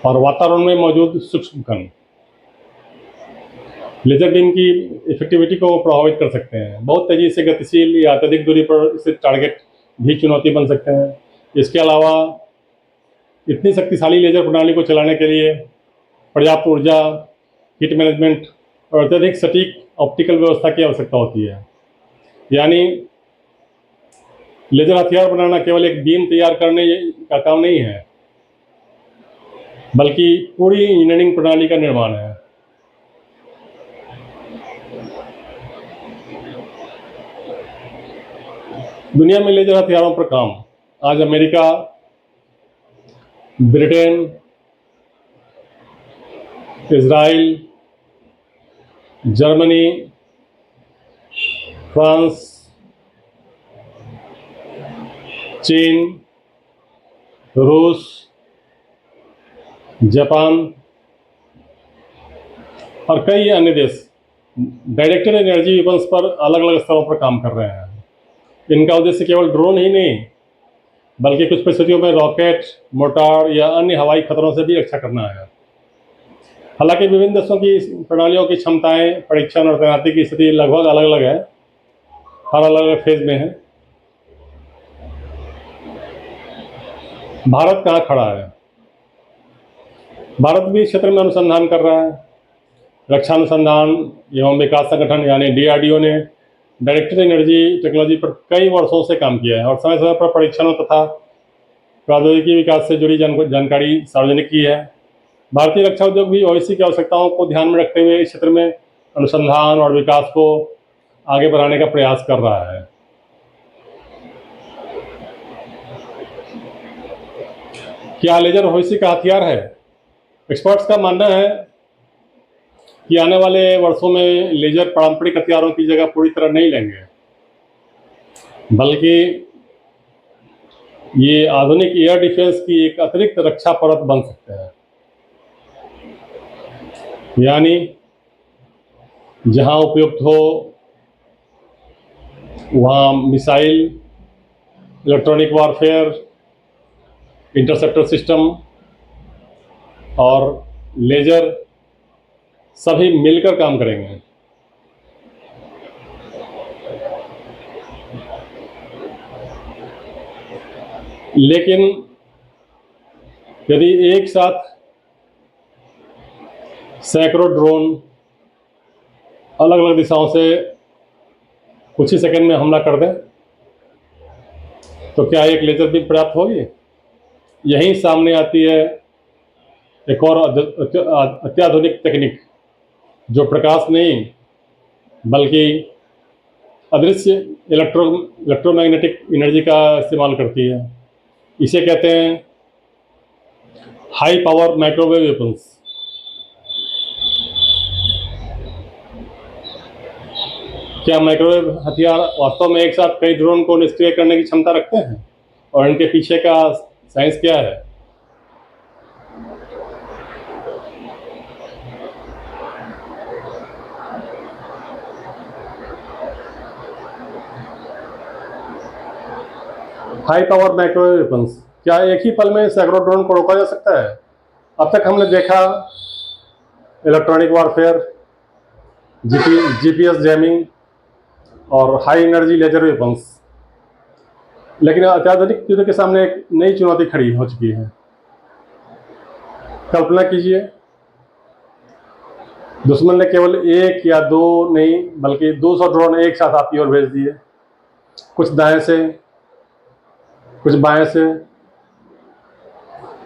और वातावरण में मौजूद सूक्ष्म कण लेजर बीम की इफेक्टिविटी को प्रभावित कर सकते हैं। बहुत तेजी से गतिशील या अत्यधिक दूरी पर स्थित टारगेट भी चुनौती बन सकते हैं। इसके अलावा इतनी शक्तिशाली लेजर प्रणाली को चलाने के लिए पर्याप्त ऊर्जा, हीट मैनेजमेंट और अत्यधिक सटीक ऑप्टिकल व्यवस्था की आवश्यकता होती है। यानी लेजर हथियार बनाना केवल एक बीम तैयार करने का काम नहीं है, बल्कि पूरी इंजीनियरिंग प्रणाली का निर्माण है। दुनिया में लेजर हथियारों पर काम आज America, Britain, Israel, Germany, France, चीन, रूस, जापान और कई अन्य देश डायरेक्टेड एनर्जी वेपन्स पर अलग अलग स्तरों पर काम कर रहे हैं। इनका उद्देश्य केवल ड्रोन ही नहीं, बल्कि कुछ परिस्थितियों में रॉकेट, मोर्टार या अन्य हवाई खतरों से भी रक्षा करना है। हालांकि विभिन्न देशों की प्रणालियों की क्षमताएं, परीक्षण और तैनाती की स्थिति लगभग अलग अलग है, हर अलग अलग फेज में है। भारत कहाँ खड़ा है? भारत भी इस क्षेत्र में अनुसंधान कर रहा है। रक्षा अनुसंधान एवं विकास संगठन यानी DRDO ने डायरेक्टेड एनर्जी टेक्नोलॉजी पर कई वर्षों से काम किया है और समय समय पर परीक्षणों तथा प्रौद्योगिकी विकास से जुड़ी जानकारी सार्वजनिक की है। भारतीय रक्षा उद्योग भी OSC की आवश्यकताओं को ध्यान में रखते हुए इस क्षेत्र में अनुसंधान और विकास को आगे बढ़ाने का प्रयास कर रहा है। क्या लेजर OSC का हथियार है? एक्सपर्ट्स का मानना है कि आने वाले वर्षों में लेजर पारंपरिक हथियारों की जगह पूरी तरह नहीं लेंगे, बल्कि ये आधुनिक एयर डिफेंस की एक अतिरिक्त रक्षा परत बन सकते हैं। यानी जहां उपयुक्त हो वहां missile, electronic warfare, interceptor system और लेजर सभी मिलकर काम करेंगे। लेकिन यदि एक साथ सैकड़ों ड्रोन अलग अलग दिशाओं से कुछ ही सेकंड में हमला कर दें तो क्या एक लेजर बीम पर्याप्त होगी? यहीं सामने आती है एक और अत्याधुनिक तकनीक, जो प्रकाश नहीं बल्कि अदृश्य इलेक्ट्रोमैग्नेटिक एनर्जी का इस्तेमाल करती है। इसे कहते हैं हाई पावर माइक्रोवेव वेपन्स। क्या माइक्रोवेव हथियार वास्तव में एक साथ कई ड्रोन को निष्क्रिय करने की क्षमता रखते हैं, और इनके पीछे का साइंस क्या है? High power microwave weapons. क्या एक ही पल में सैकड़ों ड्रोन को रोका जा सकता है? अब तक हमने देखा इलेक्ट्रॉनिक वॉरफेयर, जीपीएस जैमिंग और हाई एनर्जी लेजर वेपन्स, लेकिन अत्याधुनिक युद्ध के सामने एक नई चुनौती खड़ी हो चुकी है। कल्पना कीजिए, दुश्मन ने केवल एक या दो नहीं बल्कि 200 ड्रोन एक साथ आपकी ओर भेज दिए, कुछ दाएं से, कुछ बाएं से,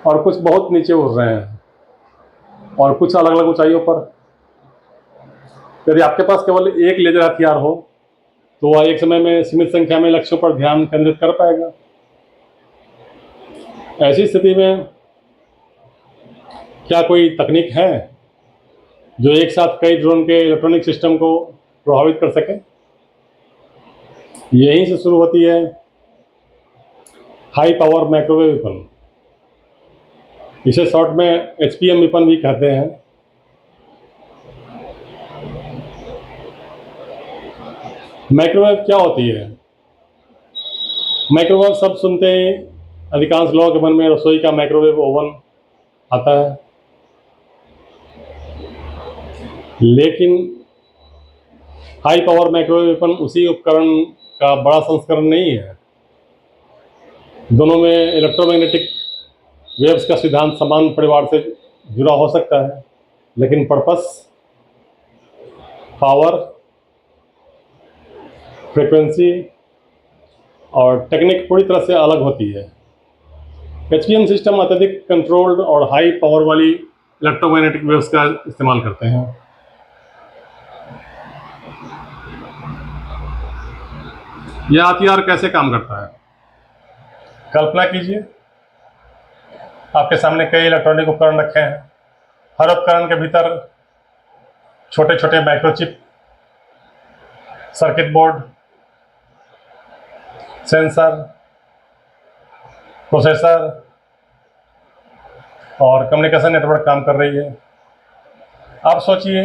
और कुछ बहुत नीचे उड़ रहे हैं, और कुछ अलग अलग ऊंचाइयों पर। यदि आपके पास केवल एक लेजर हथियार हो तो वह एक समय में सीमित संख्या में लक्ष्यों पर ध्यान केंद्रित कर पाएगा। ऐसी स्थिति में क्या कोई तकनीक है जो एक साथ कई ड्रोन के इलेक्ट्रॉनिक सिस्टम को प्रभावित कर सके? यहीं से शुरू होती है हाई पावर माइक्रोवेव वेपन। इसे शॉर्ट में एचपीएम वेपन भी कहते हैं। माइक्रोवेव क्या होती है? माइक्रोवेव शब्द सुनते ही अधिकांश लोगों के मन में रसोई का माइक्रोवेव ओवन आता है, लेकिन हाई पावर माइक्रोवेव वेपन उसी उपकरण का बड़ा संस्करण नहीं है। दोनों में इलेक्ट्रोमैग्नेटिक वेव्स का सिद्धांत समान परिवार से जुड़ा हो सकता है, लेकिन पर्पस, पावर, फ्रीक्वेंसी और टेक्निक पूरी तरह से अलग होती है। एचपीएम सिस्टम अत्यधिक कंट्रोल्ड और हाई पावर वाली इलेक्ट्रोमैग्नेटिक वेव्स का इस्तेमाल करते हैं। यह हथियार कैसे काम करता है? कल्पना कीजिए, आपके सामने कई इलेक्ट्रॉनिक उपकरण रखे हैं। हर उपकरण के भीतर छोटे छोटे microchip, circuit board, sensor, processor और कम्युनिकेशन नेटवर्क काम कर रही है। अब सोचिए,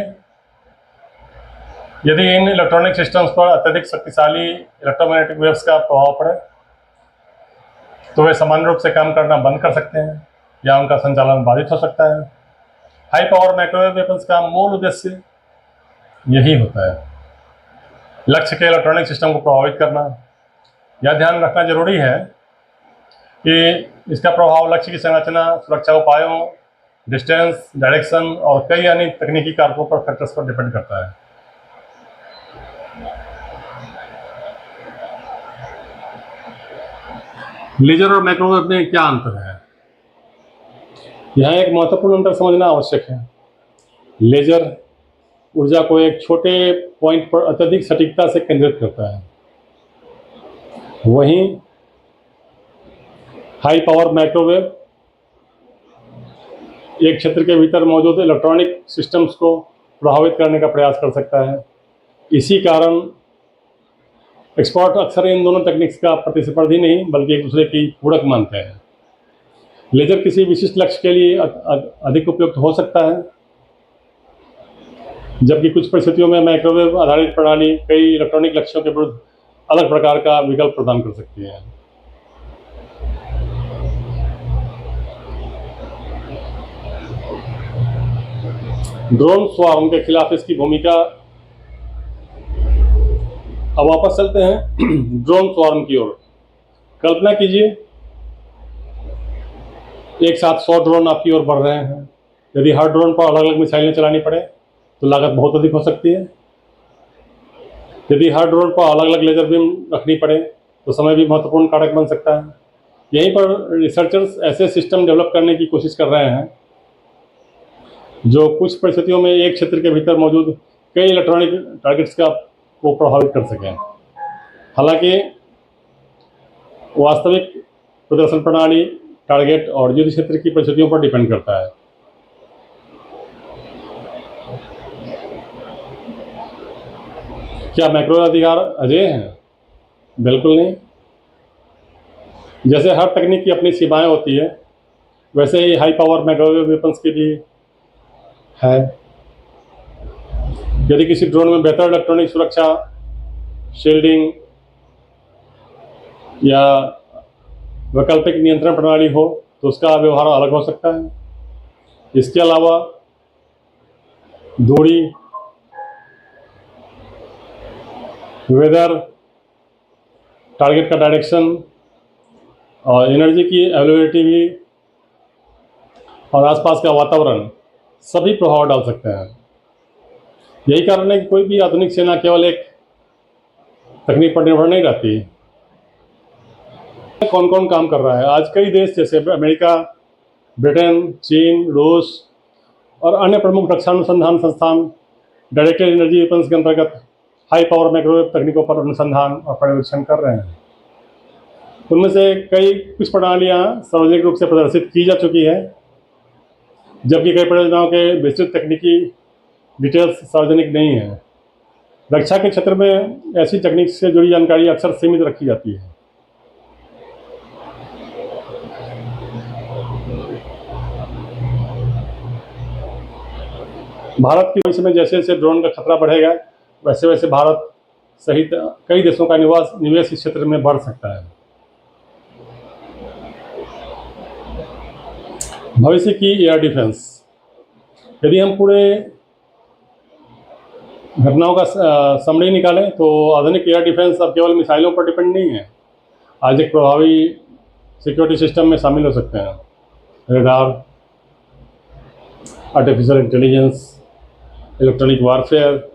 यदि इन इलेक्ट्रॉनिक सिस्टम्स पर अत्यधिक शक्तिशाली इलेक्ट्रोमैग्नेटिक वेव्स का प्रभाव पड़े तो वे सामान्य रूप से काम करना बंद कर सकते हैं या उनका संचालन बाधित हो सकता है। हाई पावर माइक्रोवेव वेपन्स का मूल उद्देश्य यही होता है, लक्ष्य के इलेक्ट्रॉनिक सिस्टम को प्रभावित करना। यह ध्यान रखना जरूरी है कि इसका प्रभाव लक्ष्य की संरचना, सुरक्षा उपायों, डिस्टेंस, डायरेक्शन और कई अन्य तकनीकी कारकों पर फैक्टर्स पर डिपेंड करता है। लेजर और माइक्रोवेव में क्या अंतर है? यहाँ एक महत्वपूर्ण अंतर समझना आवश्यक है। लेजर ऊर्जा को एक छोटे पॉइंट पर अत्यधिक सटीकता से केंद्रित करता है, वहीं हाई पावर माइक्रोवेव एक क्षेत्र के भीतर मौजूद इलेक्ट्रॉनिक सिस्टम्स को प्रभावित करने का प्रयास कर सकता है। इसी कारण एक्सपर्ट अक्सर इन दोनों टेक्निक्स का प्रतिस्पर्धी नहीं बल्कि एक दूसरे की पूरक मानते हैं। लेजर किसी विशिष्ट लक्ष्य के लिए अधिक उपयुक्त हो सकता है, जबकि कुछ परिस्थितियों में माइक्रोवेव आधारित प्रणाली कई इलेक्ट्रॉनिक लक्ष्यों के विरुद्ध अलग प्रकार का विकल्प प्रदान कर सकती है। ड्रोन स्वार्म के खिलाफ इसकी भूमिका। अब वापस चलते हैं ड्रोन स्वार्म की ओर। कल्पना कीजिए, एक साथ 100 ड्रोन आपकी ओर बढ़ रहे हैं। यदि हर ड्रोन पर अलग अलग मिसाइलें चलानी पड़े तो लागत बहुत अधिक हो सकती है। यदि हर ड्रोन पर अलग अलग लेजर बीम रखनी पड़े तो समय भी महत्वपूर्ण कारक बन सकता है। यहीं पर रिसर्चर्स ऐसे सिस्टम डेवलप करने की कोशिश कर रहे हैं जो कुछ परिस्थितियों में एक क्षेत्र के भीतर मौजूद कई इलेक्ट्रॉनिक टारगेट्स को प्रभावित कर सकें। हालांकि वास्तविक प्रदर्शन प्रणाली टारगेट और युद्ध क्षेत्र की परिस्थितियों पर डिपेंड करता है। क्या मैक्रो अधिकार अजेय हैं? बिल्कुल नहीं। जैसे हर तकनीक की अपनी सीमाएं होती है, वैसे ही हाई पावर माइक्रोवेव वेपन्स की भी है। यदि किसी ड्रोन में बेहतर इलेक्ट्रॉनिक सुरक्षा, शील्डिंग या वैकल्पिक नियंत्रण प्रणाली हो तो उसका व्यवहार अलग हो सकता है। इसके अलावा दूरी, वेदर, टारगेट का डायरेक्शन और एनर्जी की अवेलेबिलिटी भी और आसपास का वातावरण सभी प्रभाव डाल सकते हैं। यही कारण है कि कोई भी आधुनिक सेना केवल एक तकनीक पर निर्भर नहीं रहती। कौन कौन काम कर रहा है? आज कई देश जैसे अमेरिका, ब्रिटेन, चीन, रूस और अन्य प्रमुख रक्षा अनुसंधान संस्थान डायरेक्टेड एनर्जी वेपन्स के अंतर्गत हाई पावर माइक्रोवेव तकनीकों पर अनुसंधान और पर्यवेक्षण कर रहे हैं। उनमें से कुछ प्रणालियां सार्वजनिक रूप से प्रदर्शित की जा चुकी है, जबकि कई परियोजनाओं के विस्तृत तकनीकी डिटेल्स सार्वजनिक नहीं है। रक्षा के क्षेत्र में ऐसी तकनीक से जुड़ी जानकारी अक्सर सीमित रखी जाती है। भारत की भविष्य में जैसे जैसे ड्रोन का खतरा बढ़ेगा, वैसे वैसे भारत सहित कई देशों का निवेश इस क्षेत्र में बढ़ सकता है। भविष्य की एयर डिफेंस। यदि हम पूरे घटनाओं का समरी निकालें तो आधुनिक एयर डिफेंस अब केवल मिसाइलों पर डिपेंड नहीं है। आज एक प्रभावी सिक्योरिटी सिस्टम में शामिल हो सकते हैं radar, artificial intelligence, electronic warfare,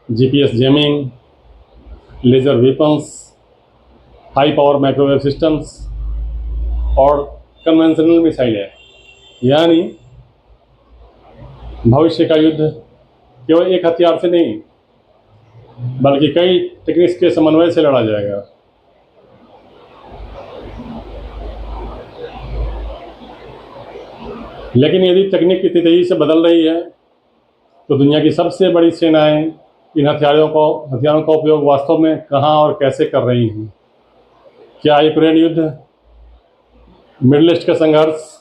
GPS jamming, laser weapons, high power microwave systems और कन्वेंशनल मिसाइलें। यानी भविष्य का युद्ध केवल एक हथियार से नहीं, बल्कि कई टेक्निक्स के समन्वय से लड़ा जाएगा। लेकिन यदि तकनीक इतनी तेजी से बदल रही है तो दुनिया की सबसे बड़ी सेनाएं इन हथियारों का उपयोग वास्तव में कहां और कैसे कर रही हैं? क्या यूक्रेन युद्ध, मिडिल ईस्ट का संघर्ष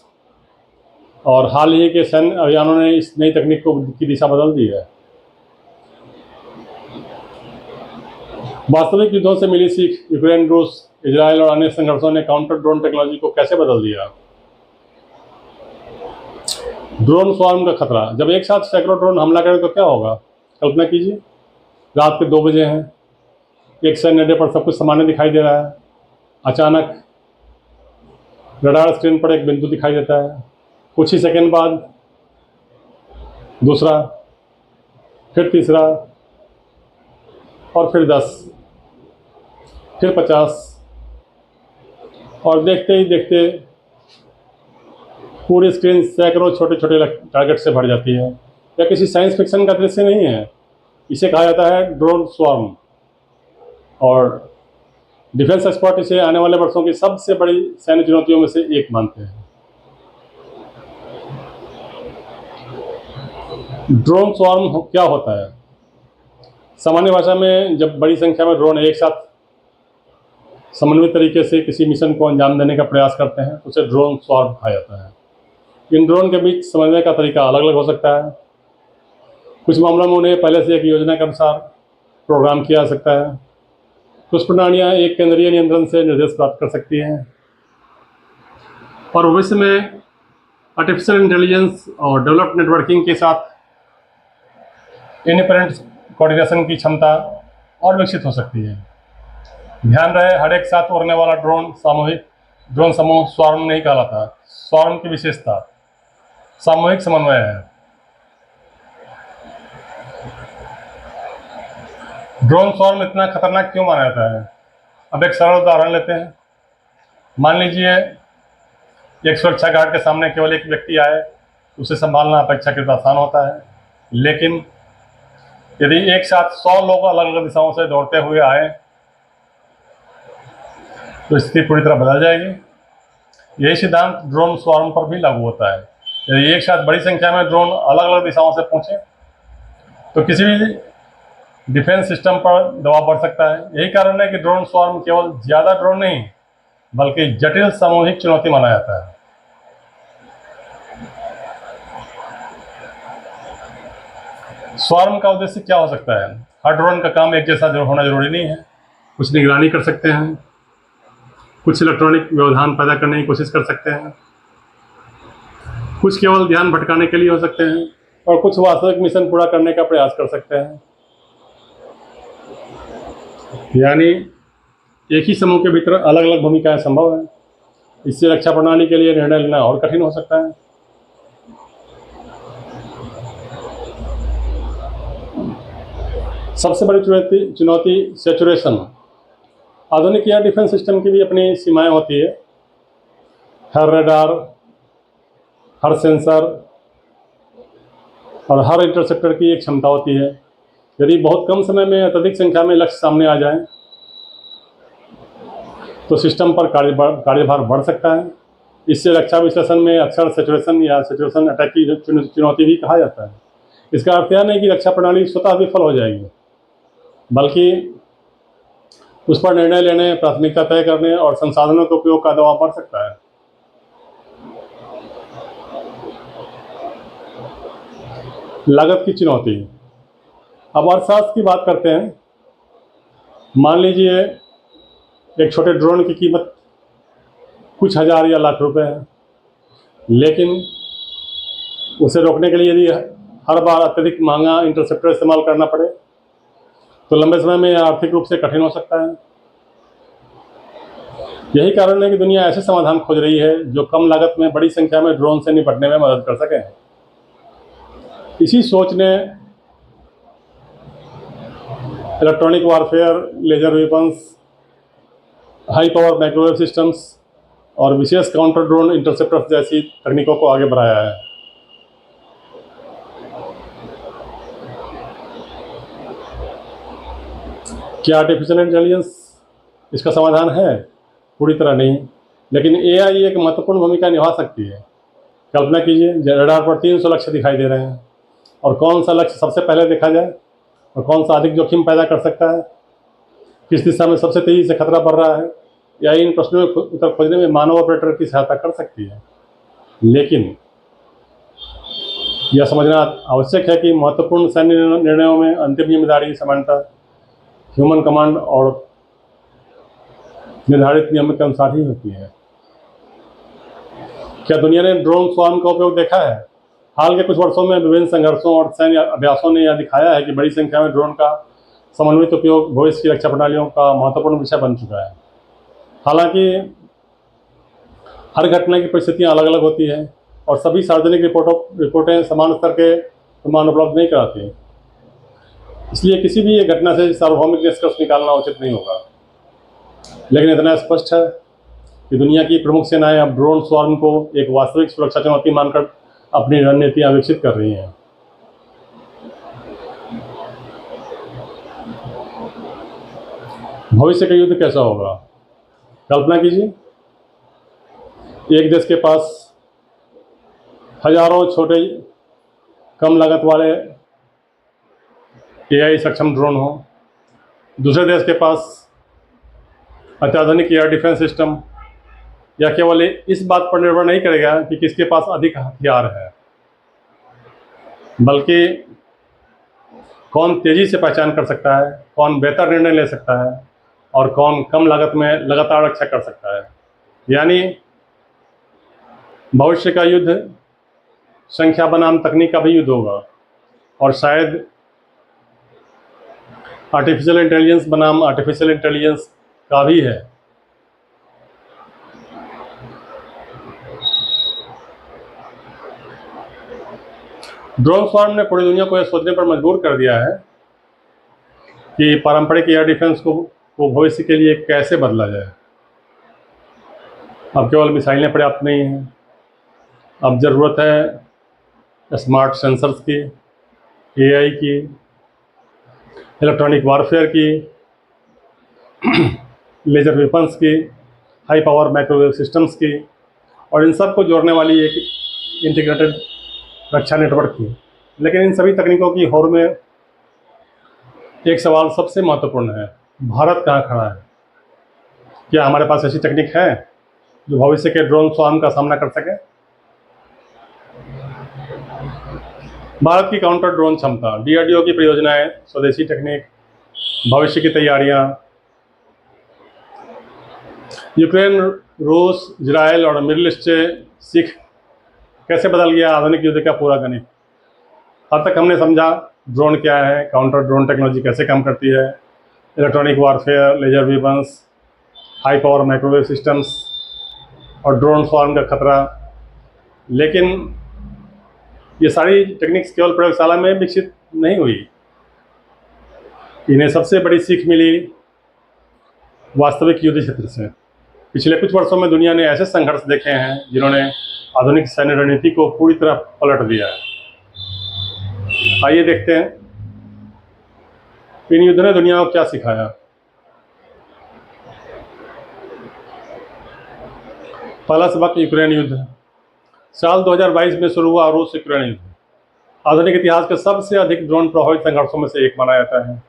और हाल ही के सैन्य अभियानों ने इस नई तकनीक की दिशा बदल दी है? वास्तविक युद्धों से मिली सीख यूक्रेन, रूस, इजराइल और अन्य संघर्षों ने काउंटर ड्रोन टेक्नोलॉजी को कैसे बदल दिया? ड्रोन स्वार्म का खतरा। जब एक साथ सैकड़ों ड्रोन हमला करें तो क्या होगा? कल्पना कीजिए, रात के 2 बजे हैं, एक सैन्य अड्डे पर सब कुछ सामान्य दिखाई दे रहा है। अचानक रडार स्क्रीन पर एक बिंदु दिखाई देता है, कुछ ही सेकंड बाद दूसरा, फिर तीसरा और फिर 10, फिर 50 और देखते ही देखते पूरी स्क्रीन सैकड़ों छोटे छोटे टारगेट से भर जाती है। यह किसी साइंस फिक्शन का दृश्य नहीं है, इसे कहा जाता है ड्रोन स्वार्म और डिफेंस एक्सपर्ट इसे आने वाले वर्षों की सबसे बड़ी सैन्य चुनौतियों में से एक मानते हैं। ड्रोन स्वार्म क्या होता है? सामान्य भाषा में जब बड़ी संख्या में ड्रोन एक साथ समन्वित तरीके से किसी मिशन को अंजाम देने का प्रयास करते हैं तो उसे ड्रोन स्वार्म कहा जाता है। इन ड्रोन के बीच समन्वय का तरीका अलग अलग हो सकता है। कुछ मामलों में उन्हें पहले से एक योजना के अनुसार प्रोग्राम किया जा सकता है। कुछ प्रणालियां एक केंद्रीय नियंत्रण से निर्देश प्राप्त कर सकती हैं और भविष्य में आर्टिफिशियल इंटेलिजेंस और डेवलप्ड नेटवर्किंग के साथ इंडिपेंडेंट कोऑर्डिनेशन की क्षमता और विकसित हो सकती है। ध्यान रहे, हर एक साथ उड़ने वाला ड्रोन समूह स्वार्म नहीं कहलाता। स्वार्म की विशेषता सामूहिक समन्वय है। ड्रोन स्वार्म इतना खतरनाक क्यों माना जाता है? अब एक सरल उदाहरण लेते हैं। मान लीजिए एक सुरक्षा गार्ड के सामने केवल एक व्यक्ति आए, उसे संभालना अपेक्षाकृत आसान होता है। लेकिन यदि एक साथ 100 लोग अलग अलग दिशाओं से दौड़ते हुए आए तो स्थिति पूरी तरह बदल जाएगी। यही सिद्धांत ड्रोन स्वार्म पर भी लागू होता है। यदि एक साथ बड़ी संख्या में ड्रोन अलग अलग दिशाओं से पहुंचे तो किसी भी डिफेंस सिस्टम पर दबाव बढ़ सकता है। यही कारण है कि ड्रोन स्वार्म केवल ज़्यादा ड्रोन नहीं बल्कि जटिल सामूहिक चुनौती माना जाता है। स्वार्म का उद्देश्य क्या हो सकता है? हर ड्रोन का काम एक जैसा होना जरूरी नहीं है। कुछ निगरानी कर सकते हैं, कुछ इलेक्ट्रॉनिक व्यवधान पैदा करने की कोशिश कर सकते हैं, कुछ केवल ध्यान भटकाने के लिए हो सकते हैं और कुछ वास्तविक मिशन पूरा करने का प्रयास कर सकते हैं। यानी एक ही समूह के भीतर अलग अलग भूमिकाएं संभव हैं। इससे रक्षा प्रणाली के लिए निर्णय लेना और कठिन हो सकता है। सबसे बड़ी चुनौती सैचुरेशन। आधुनिक एयर डिफेंस सिस्टम की भी अपनी सीमाएं होती है। हर रडार, हर सेंसर और हर इंटरसेप्टर की एक क्षमता होती है। यदि बहुत कम समय में अत्यधिक संख्या में लक्ष्य सामने आ जाएं, तो सिस्टम पर कार्यभार बढ़ सकता है। इससे रक्षा विश्लेषण में अक्सर सैचुरेशन या सैचुरेशन अटैक की चुनौती भी कहा जाता है। इसका अर्थ यह नहीं कि रक्षा प्रणाली स्वतः विफल हो जाएगी, बल्कि उस पर निर्णय लेने, प्राथमिकता तय करने और संसाधनों के उपयोग का दबाव बढ़ सकता है। लागत की चुनौती। अब अर्थशास्त्र की बात करते हैं। मान लीजिए एक छोटे ड्रोन की कीमत कुछ हज़ार या लाख रुपए है, लेकिन उसे रोकने के लिए यदि हर बार अत्यधिक महंगा इंटरसेप्टर इस्तेमाल करना पड़े तो लंबे समय में यह आर्थिक रूप से कठिन हो सकता है। यही कारण है कि दुनिया ऐसे समाधान खोज रही है जो कम लागत में बड़ी संख्या में ड्रोन से निपटने में मदद कर सकें। इसी सोच ने electronic warfare, laser weapons, high power microwave systems और विशेष काउंटर ड्रोन इंटरसेप्टर्स जैसी तकनीकों को आगे बढ़ाया है। क्या आर्टिफिशियल इंटेलिजेंस इसका समाधान है? पूरी तरह नहीं, लेकिन एआई एक महत्वपूर्ण भूमिका निभा सकती है। कल्पना कीजिए रडार पर 300 लक्ष्य दिखाई दे रहे हैं और कौन सा लक्ष्य सबसे पहले देखा जाए और कौन सा अधिक जोखिम पैदा कर सकता है, किस दिशा में सबसे तेजी से खतरा बढ़ रहा है, या इन प्रश्नों में उत्तर खोजने में मानव ऑपरेटर की सहायता कर सकती है। लेकिन यह समझना आवश्यक है कि महत्वपूर्ण सैन्य निर्णयों में अंतिम जिम्मेदारी सामान्यतः ह्यूमन कमांड और निर्धारित नियम के अनुसार ही होती है। क्या दुनिया ने ड्रोन स्वार्म का उपयोग देखा है? हाल के कुछ वर्षों में विभिन्न संघर्षों और सैन्य अभ्यासों ने यह दिखाया है कि बड़ी संख्या में ड्रोन का समन्वित उपयोग भविष्य की रक्षा प्रणालियों का महत्वपूर्ण विषय बन चुका है। हालांकि हर घटना की परिस्थितियां अलग अलग होती हैं और सभी सार्वजनिक रिपोर्टें समान स्तर के प्रमाण उपलब्ध नहीं कराती, इसलिए किसी भी एक घटना से सार्वभौमिक निष्कर्ष निकालना उचित नहीं होगा। लेकिन इतना स्पष्ट है कि दुनिया की प्रमुख सेनाएं अब ड्रोन स्वार्म को एक वास्तविक सुरक्षा चुनौती मानकर अपनी रणनीतियां विकसित कर रही हैं। भविष्य का युद्ध कैसा होगा? कल्पना कीजिए एक देश के पास हजारों छोटे कम लागत वाले एआई सक्षम ड्रोन हो, दूसरे देश के पास अत्याधुनिक एयर डिफेंस सिस्टम। यह केवल इस बात पर निर्भर नहीं करेगा कि किसके पास अधिक हथियार है, बल्कि कौन तेजी से पहचान कर सकता है, कौन बेहतर निर्णय ले सकता है और कौन कम लागत में लगातार रक्षा कर सकता है। यानी भविष्य का युद्ध संख्या बनाम तकनीक का भी युद्ध होगा और शायद आर्टिफिशियल इंटेलिजेंस बनाम आर्टिफिशियल इंटेलिजेंस का भी है। ड्रोन स्वार्म ने पूरी दुनिया को यह सोचने पर मजबूर कर दिया है कि पारंपरिक एयर डिफेंस को भविष्य के लिए कैसे बदला जाए। अब केवल मिसाइलें पर्याप्त नहीं हैं, अब ज़रूरत है स्मार्ट सेंसर्स की, एआई की, इलेक्ट्रॉनिक वारफेयर की, लेजर वेपन्स की, हाई पावर माइक्रोवेव सिस्टम्स की और इन सब को जोड़ने वाली एक इंटीग्रेटेड रक्षा नेटवर्क थी। लेकिन इन सभी तकनीकों की होड़ में एक सवाल सबसे महत्वपूर्ण है, भारत कहाँ खड़ा है? क्या हमारे पास ऐसी तकनीक है जो भविष्य के ड्रोन स्वार्म का सामना कर सके? भारत की काउंटर ड्रोन क्षमता, डीआरडीओ की परियोजनाएं, स्वदेशी तकनीक, भविष्य की तैयारियां, यूक्रेन, रूस, इजराइल और मिडिल ईस्ट से सीख कैसे बदल गया आधुनिक युद्ध का पूरा गणित। अब तक हमने समझा ड्रोन क्या है, काउंटर ड्रोन टेक्नोलॉजी कैसे काम करती है, electronic warfare, laser weapons, high power microwave systems और ड्रोन स्वार्म का खतरा। लेकिन ये सारी टेक्निक्स केवल प्रयोगशाला में विकसित नहीं हुई, इन्हें सबसे बड़ी सीख मिली वास्तविक युद्ध क्षेत्र से। पिछले कुछ वर्षों में दुनिया ने ऐसे संघर्ष देखे हैं जिन्होंने आधुनिक सैन्य रणनीति को पूरी तरह पलट दिया है। आइए देखते हैं इन युद्ध ने दुनिया को क्या सिखाया। पहला सबक, यूक्रेन युद्ध। साल 2022 में शुरू हुआ रूस यूक्रेन युद्ध आधुनिक इतिहास के सबसे अधिक ड्रोन प्रभावित संघर्षों में से एक माना जाता है।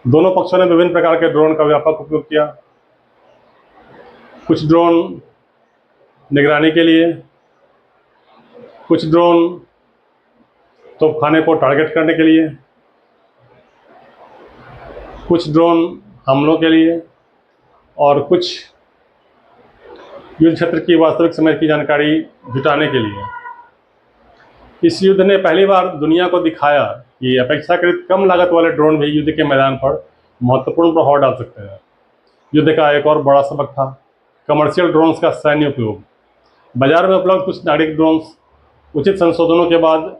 दोनों पक्षों ने विभिन्न प्रकार के ड्रोन का व्यापक उपयोग किया। कुछ ड्रोन निगरानी के लिए, कुछ ड्रोन तोपखाने को टारगेट करने के लिए, कुछ ड्रोन हमलों के लिए और कुछ युद्ध क्षेत्र की वास्तविक समय की जानकारी जुटाने के लिए। इस युद्ध ने पहली बार दुनिया को दिखाया कि अपेक्षाकृत कम लागत वाले ड्रोन भी युद्ध के मैदान पर महत्वपूर्ण प्रभाव डाल सकते हैं। युद्ध का एक और बड़ा सबक था कमर्शियल ड्रोन्स का सैन्य उपयोग। बाजार में उपलब्ध कुछ नागरिक ड्रोन्स उचित संशोधनों के बाद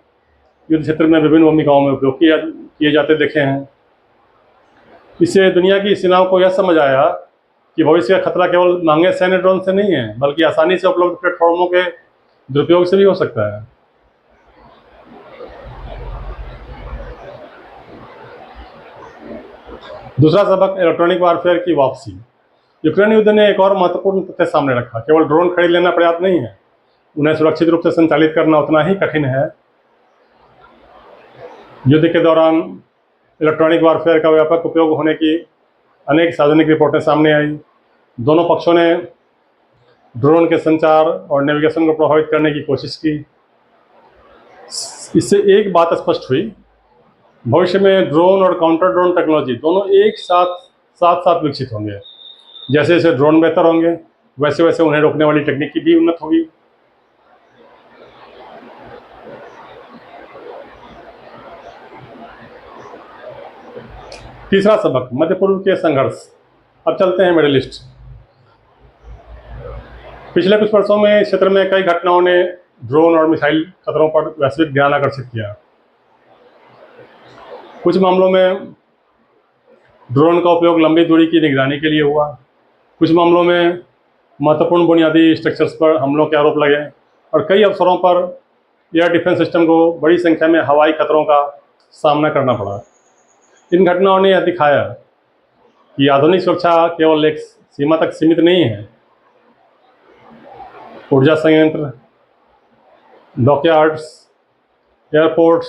युद्ध क्षेत्र में विभिन्न भूमिकाओं में उपयोग किए जाते देखे हैं। इससे दुनिया की सेनाओं को यह समझ आया कि भविष्य का खतरा केवल महंगे सैन्य ड्रोन से नहीं है, बल्कि आसानी से उपलब्ध प्लेटफॉर्मों के दुरुपयोग से भी हो सकता है। दूसरा सबक, इलेक्ट्रॉनिक वारफेयर की वापसी। यूक्रेन युद्ध ने एक और महत्वपूर्ण तथ्य सामने रखा, केवल ड्रोन खरीद लेना पर्याप्त नहीं है, उन्हें सुरक्षित रूप से संचालित करना उतना ही कठिन है। युद्ध के दौरान इलेक्ट्रॉनिक वारफेयर का व्यापक उपयोग होने की अनेक सार्वजनिक रिपोर्टें सामने आई। दोनों पक्षों ने ड्रोन के संचार और नेविगेशन को प्रभावित करने की कोशिश की। इससे एक बात स्पष्ट हुई, भविष्य में ड्रोन और काउंटर ड्रोन टेक्नोलॉजी दोनों एक साथ विकसित होंगे। जैसे जैसे ड्रोन बेहतर होंगे, वैसे वैसे उन्हें रोकने वाली तकनीक की भी उन्नत होगी। तीसरा सबक, मध्य पूर्व के संघर्ष। अब चलते हैं मिडिल ईस्ट। पिछले कुछ वर्षों में इस क्षेत्र में कई घटनाओं ने ड्रोन और मिसाइल खतरों पर वैश्विक ध्यान आकर्षित किया। कुछ मामलों में ड्रोन का उपयोग लंबी दूरी की निगरानी के लिए हुआ, कुछ मामलों में महत्वपूर्ण बुनियादी स्ट्रक्चर्स पर हमलों के आरोप लगे और कई अवसरों पर एयर डिफेंस सिस्टम को बड़ी संख्या में हवाई खतरों का सामना करना पड़ा। इन घटनाओं ने यह दिखाया कि आधुनिक सुरक्षा केवल एक सीमा तक सीमित नहीं है। ऊर्जा संयंत्र, डॉकयार्ड्स, एयरपोर्ट्स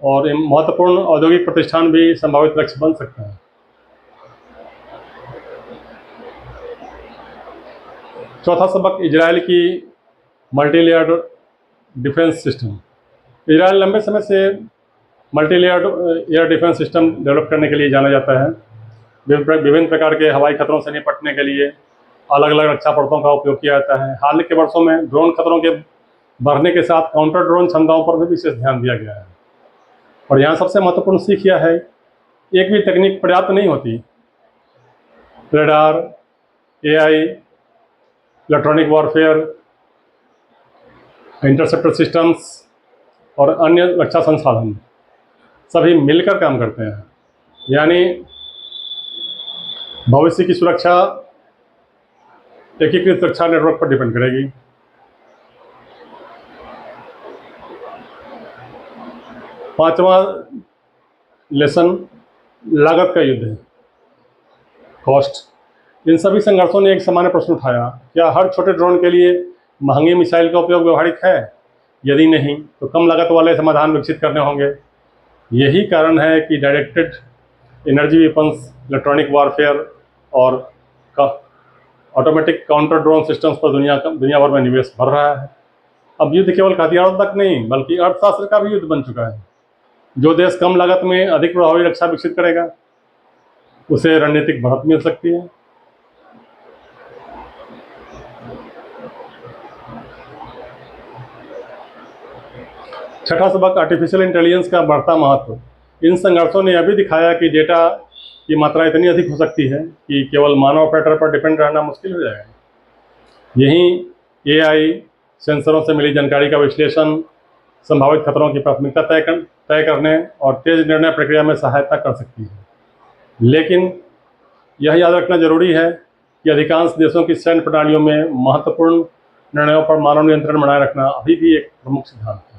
और महत्वपूर्ण औद्योगिक प्रतिष्ठान भी संभावित लक्ष्य बन सकते हैं। चौथा सबक, इजराइल की मल्टीलेयर्ड डिफेंस सिस्टम। इजराइल लंबे समय से multilayered air defence system develop करने के लिए जाना जाता है। विभिन्न प्रकार के हवाई खतरों से निपटने के लिए अलग अलग रक्षा परतों का उपयोग किया जाता है। हाल के वर्षों में ड्रोन खतरों के बढ़ने के साथ काउंटर ड्रोन क्षमताओं पर भी विशेष ध्यान दिया गया है। और यहाँ सबसे महत्वपूर्ण सीख यह है, एक भी तकनीक पर्याप्त नहीं होती। Radar, AI, electronic warfare, interceptor systems और अन्य रक्षा संसाधन सभी मिलकर काम करते हैं। यानी भविष्य की सुरक्षा एकीकृत रक्षा नेटवर्क पर डिपेंड करेगी। पांचवा लेसन, लागत का युद्ध है, कॉस्ट। इन सभी संघर्षों ने एक सामान्य प्रश्न उठाया, क्या हर छोटे ड्रोन के लिए महंगी मिसाइल का उपयोग व्यवहारिक है? यदि नहीं, तो कम लागत वाले समाधान विकसित करने होंगे। यही कारण है कि directed energy weapons, electronic warfare और ऑटोमेटिक काउंटर ड्रोन सिस्टम्स पर दुनिया भर में निवेश बढ़ रहा है। अब युद्ध केवल हथियारों तक नहीं, बल्कि अर्थशास्त्र का भी युद्ध बन चुका है। जो देश कम लागत में अधिक प्रभावी रक्षा विकसित करेगा, उसे रणनीतिक बढ़त मिल सकती है। छठा सबक, आर्टिफिशियल इंटेलिजेंस का बढ़ता महत्व। इन संघर्षों ने यह भी दिखाया कि डेटा की मात्रा इतनी अधिक हो सकती है कि केवल मानव ऑपरेटर पर डिपेंड रहना मुश्किल हो जाएगा। यहीं एआई, सेंसरों से मिली जानकारी का विश्लेषण, संभावित खतरों की प्राथमिकता तय करने और तेज निर्णय प्रक्रिया में सहायता कर सकती है। लेकिन यह याद रखना जरूरी है कि अधिकांश देशों की सैन्य प्रणालियों में महत्वपूर्ण निर्णयों पर मानव नियंत्रण बनाए रखना अभी भी एक प्रमुख सिद्धांत है।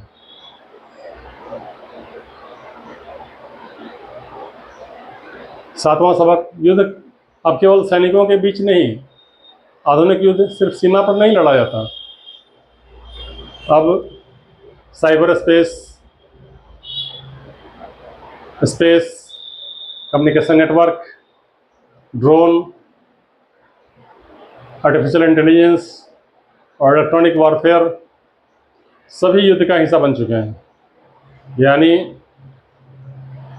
सातवां सबक, युद्ध अब केवल सैनिकों के बीच नहीं, आधुनिक युद्ध सिर्फ सीमा पर नहीं लड़ा जाता। अब cyber space, communication network, drone, artificial intelligence और इलेक्ट्रॉनिक वॉरफेयर सभी युद्ध का हिस्सा बन चुके हैं। यानी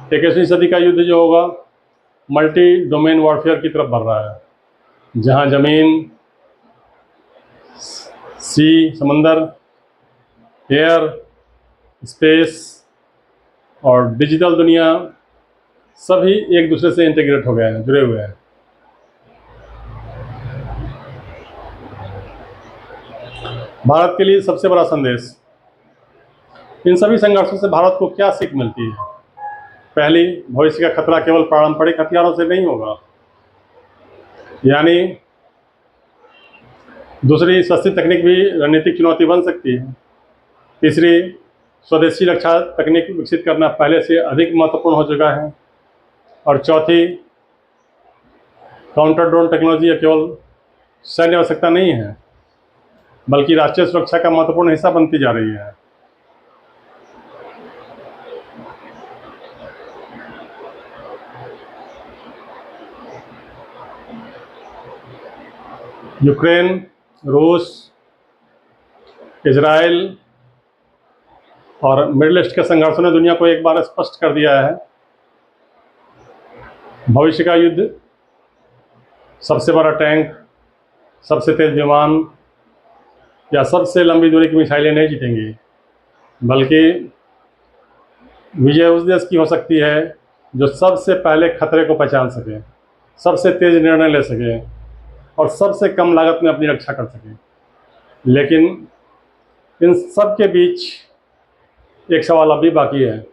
21वीं सदी का युद्ध जो होगा, मल्टी डोमेन वॉरफेयर की तरफ बढ़ रहा है, जहां जमीन, समंदर, एयर, स्पेस और डिजिटल दुनिया सभी एक दूसरे से इंटीग्रेट हो गए हैं, जुड़े हुए हैं। भारत के लिए सबसे बड़ा संदेश। इन सभी संघर्षों से भारत को क्या सीख मिलती है? पहली, भविष्य का खतरा केवल पारंपरिक हथियारों से नहीं होगा। यानी दूसरी, सस्ती तकनीक भी रणनीतिक चुनौती बन सकती है। तीसरी, स्वदेशी रक्षा तकनीक विकसित करना पहले से अधिक महत्वपूर्ण हो चुका है। और चौथी, काउंटर ड्रोन टेक्नोलॉजी केवल सैन्य आवश्यकता नहीं है, बल्कि राष्ट्रीय सुरक्षा का महत्वपूर्ण हिस्सा बनती जा रही है। यूक्रेन, रूस, इजराइल और मिडिल ईस्ट के संघर्षों ने दुनिया को एक बार स्पष्ट कर दिया है, भविष्य का युद्ध सबसे बड़ा टैंक, सबसे तेज विमान या सबसे लंबी दूरी की मिसाइलें नहीं जीतेंगी, बल्कि विजय उस देश की हो सकती है जो सबसे पहले खतरे को पहचान सके, सबसे तेज निर्णय ले सके और सबसे कम लागत में अपनी रक्षा कर सके। लेकिन इन सब के बीच एक सवाल अभी बाकी है,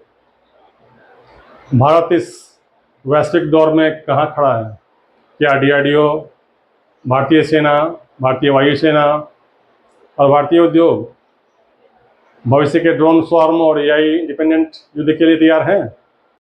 भारत इस वैश्विक दौर में कहाँ खड़ा है? क्या DRDO, भारतीय सेना, भारतीय वायुसेना और भारतीय उद्योग भविष्य के ड्रोन स्वार्म और AI इंडिपेंडेंट युद्ध के लिए तैयार हैं?